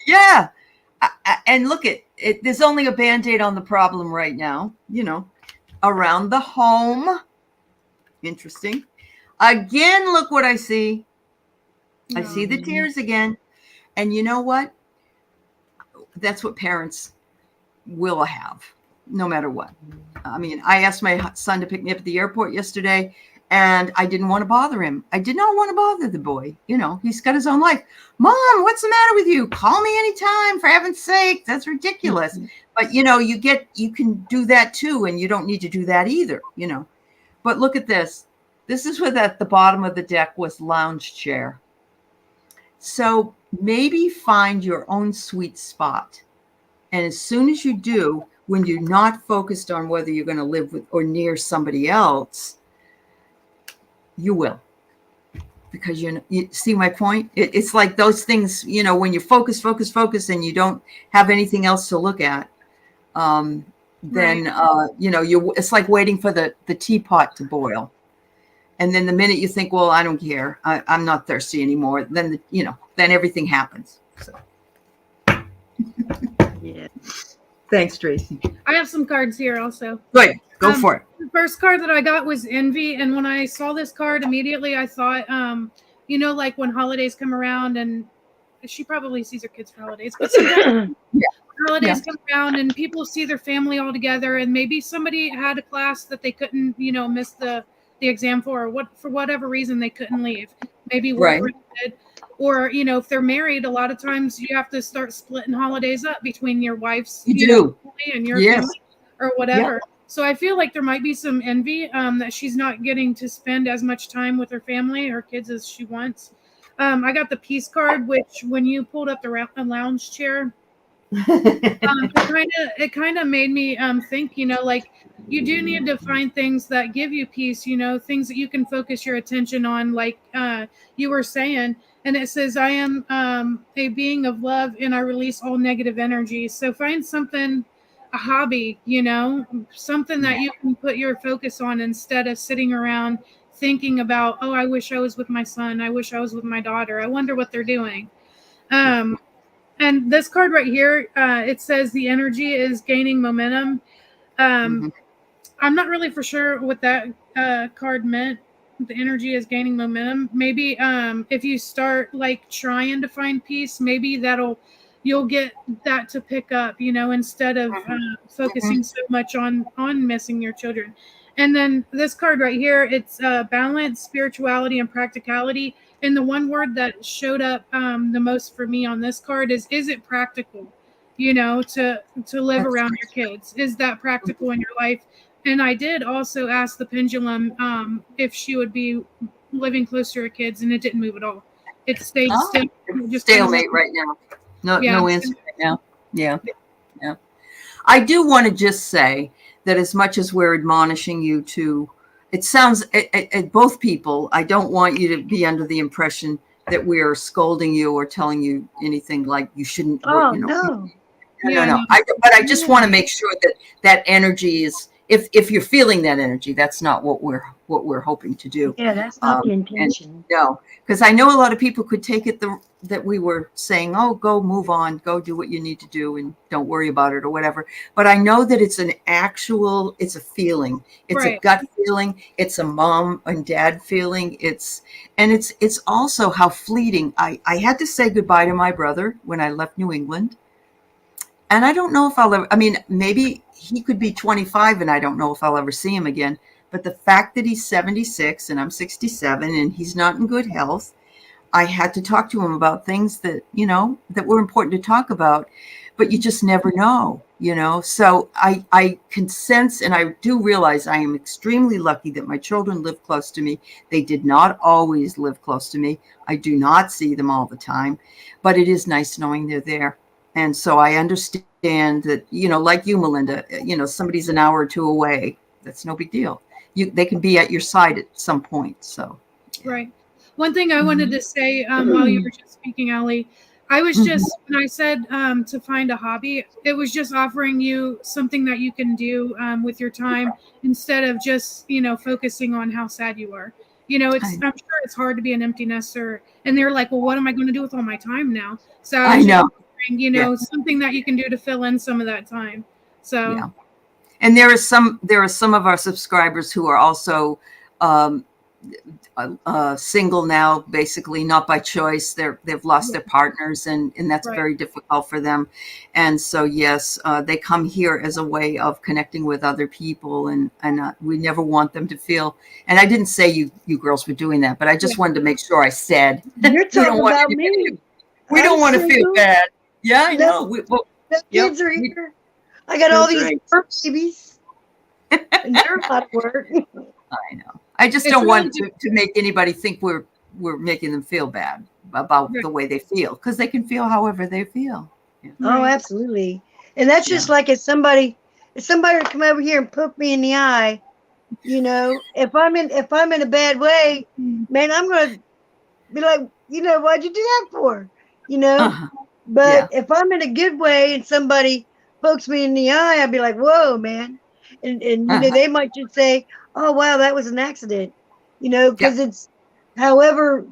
Yeah. And look at it. There's only a Band-Aid on the problem right now, around the home. Interesting. Again, look what I see. I see the tears again. And you know what? That's what parents will have, no matter what. I mean, I asked my son to pick me up at the airport yesterday, and I didn't want to bother him. I did not want to bother the boy. He's got his own life. Mom, what's the matter with you? Call me anytime, for heaven's sake. That's ridiculous. But, you can do that too, and you don't need to do that either, But look at this. This is what at the bottom of the deck was lounge chair. So maybe find your own sweet spot. And as soon as you do, when you're not focused on whether you're going to live with or near somebody else, you will. Because you see my point? It's like those things, when you focus, and you don't have anything else to look at, then, it's like waiting for the teapot to boil. And then the minute you think, well, I don't care, I'm not thirsty anymore, then, then everything happens. So. Yeah. Thanks, Tracy. I have some cards here also. Good. Go for it. The first card that I got was envy. And when I saw this card, immediately I thought, like when holidays come around, and she probably sees her kids for holidays, but holidays come around and people see their family all together, and maybe somebody had a class that they couldn't, miss the exam for whatever reason they couldn't leave. Maybe work related. Or, if they're married, a lot of times you have to start splitting holidays up between your wife's family and your family or whatever. Yeah. So I feel like there might be some envy that she's not getting to spend as much time with her family, her kids, as she wants. I got the peace card, which when you pulled up the lounge chair, it kind of made me think, like you do need to find things that give you peace, things that you can focus your attention on, like you were saying. And it says, I am a being of love, and I release all negative energy. So find something, a hobby, something that you can put your focus on instead of sitting around thinking about, oh, I wish I was with my son. I wish I was with my daughter. I wonder what they're doing. And this card right here, it says the energy is gaining momentum. I'm not really for sure what that card meant. The energy is gaining momentum. Maybe if you start like trying to find peace, maybe you'll get that to pick up, instead of focusing so much on missing your children. And then this card right here, it's balance, spirituality, and practicality. And the one word that showed up the most for me on this card is it practical, to live around your kids? Is that practical in your life? And I did also ask the pendulum if she would be living close to her kids, and it didn't move at all. It stayed still. Just stalemate right now. No answer right now. Yeah. I do want to just say that as much as we're admonishing you to, it sounds at both people, I don't want you to be under the impression that we're scolding you or telling you anything like you shouldn't. Oh, no. But I just want to make sure that energy is, if you're feeling that energy, that's not what we're hoping to do. Yeah, that's not the intention. No, because I know a lot of people could take it that we were saying, oh, go move on, go do what you need to do, and don't worry about it or whatever. But I know that it's a feeling. It's a gut feeling. It's a mom and dad feeling. It's also how fleeting. I had to say goodbye to my brother when I left New England. And I don't know if I'll ever, maybe he could be 25 and I don't know if I'll ever see him again. But the fact that he's 76 and I'm 67 and he's not in good health, I had to talk to him about things that, that were important to talk about, but you just never know, So I can sense, and I do realize I am extremely lucky that my children live close to me. They did not always live close to me. I do not see them all the time, but it is nice knowing they're there. And so I understand that, like you, Melinda, somebody's an hour or two away. That's no big deal. They can be at your side at some point. So. Right. One thing I wanted to say while you were just speaking, Allie, I was just, when I said to find a hobby, it was just offering you something that you can do with your time instead of just, focusing on how sad you are. I'm sure it's hard to be an empty nester. And they're like, well, what am I going to do with all my time now? So I was just offering, something that you can do to fill in some of that time. So, yeah. And there are some of our subscribers who are also single now, basically not by choice. They've lost their partners, and that's very difficult for them. And so, yes, they come here as a way of connecting with other people, and we never want them to feel. And I didn't say you girls were doing that, but I just wanted to make sure I said you're talking about me. We don't want to feel bad. Yeah, I know. The kids are here. I got all these babies, and they're a lot of work. I know. I just don't want to make anybody think we're making them feel bad about the way they feel, because they can feel however they feel. Yeah. Oh, absolutely. And that's just like if somebody would come over here and poke me in the eye, if I'm in a bad way, man, I'm gonna be like, why'd you do that for? But if I'm in a good way and somebody pokes me in the eye, I'd be like, whoa, man. And they might just say, oh, wow, that was an accident, because it's however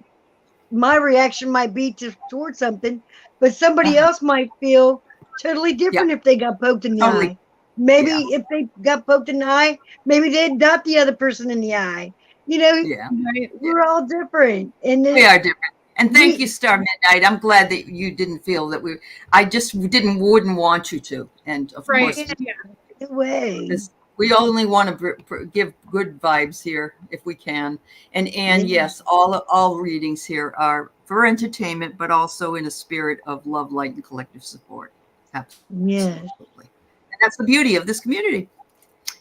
my reaction might be towards something, but somebody else might feel totally different if they got poked in the eye. Maybe if they got poked in the eye, maybe they'd dot the other person in the eye. We're all different. And we are different. And thank you, Star Midnight. I'm glad that you didn't feel that I just wouldn't want you to. And of course, we only want to give good vibes here if we can. And yes, all readings here are for entertainment, but also in a spirit of love, light, and collective support. Absolutely. Yes. And that's the beauty of this community.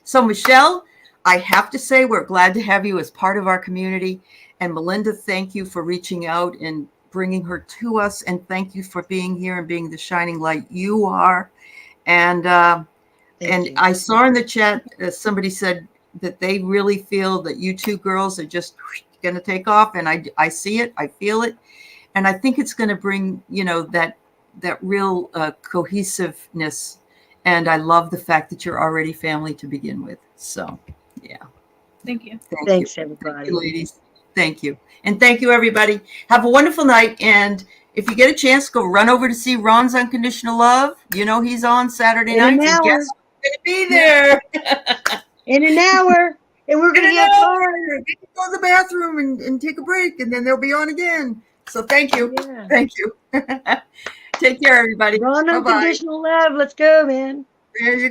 So, Michelle, I have to say we're glad to have you as part of our community. And Melinda, thank you for reaching out and bringing her to us. And thank you for being here and being the shining light you are. And I saw in the chat, somebody said that they really feel that you two girls are just going to take off. And I see it. I feel it. And I think it's going to bring, that real cohesiveness. And I love the fact that you're already family to begin with. So, yeah. Thank you. Thanks, everybody. Thank you, ladies. Thank you. And thank you, everybody. Have a wonderful night. And if you get a chance, go run over to see Ron's Unconditional Love. He's on Saturday nights. And guess who's going to be there? In an hour. And we're going to get hard. Go to the bathroom and take a break. And then they'll be on again. So thank you. Yeah. Thank you. Take care, everybody. Ron Unconditional Love. Let's go, man. There you go.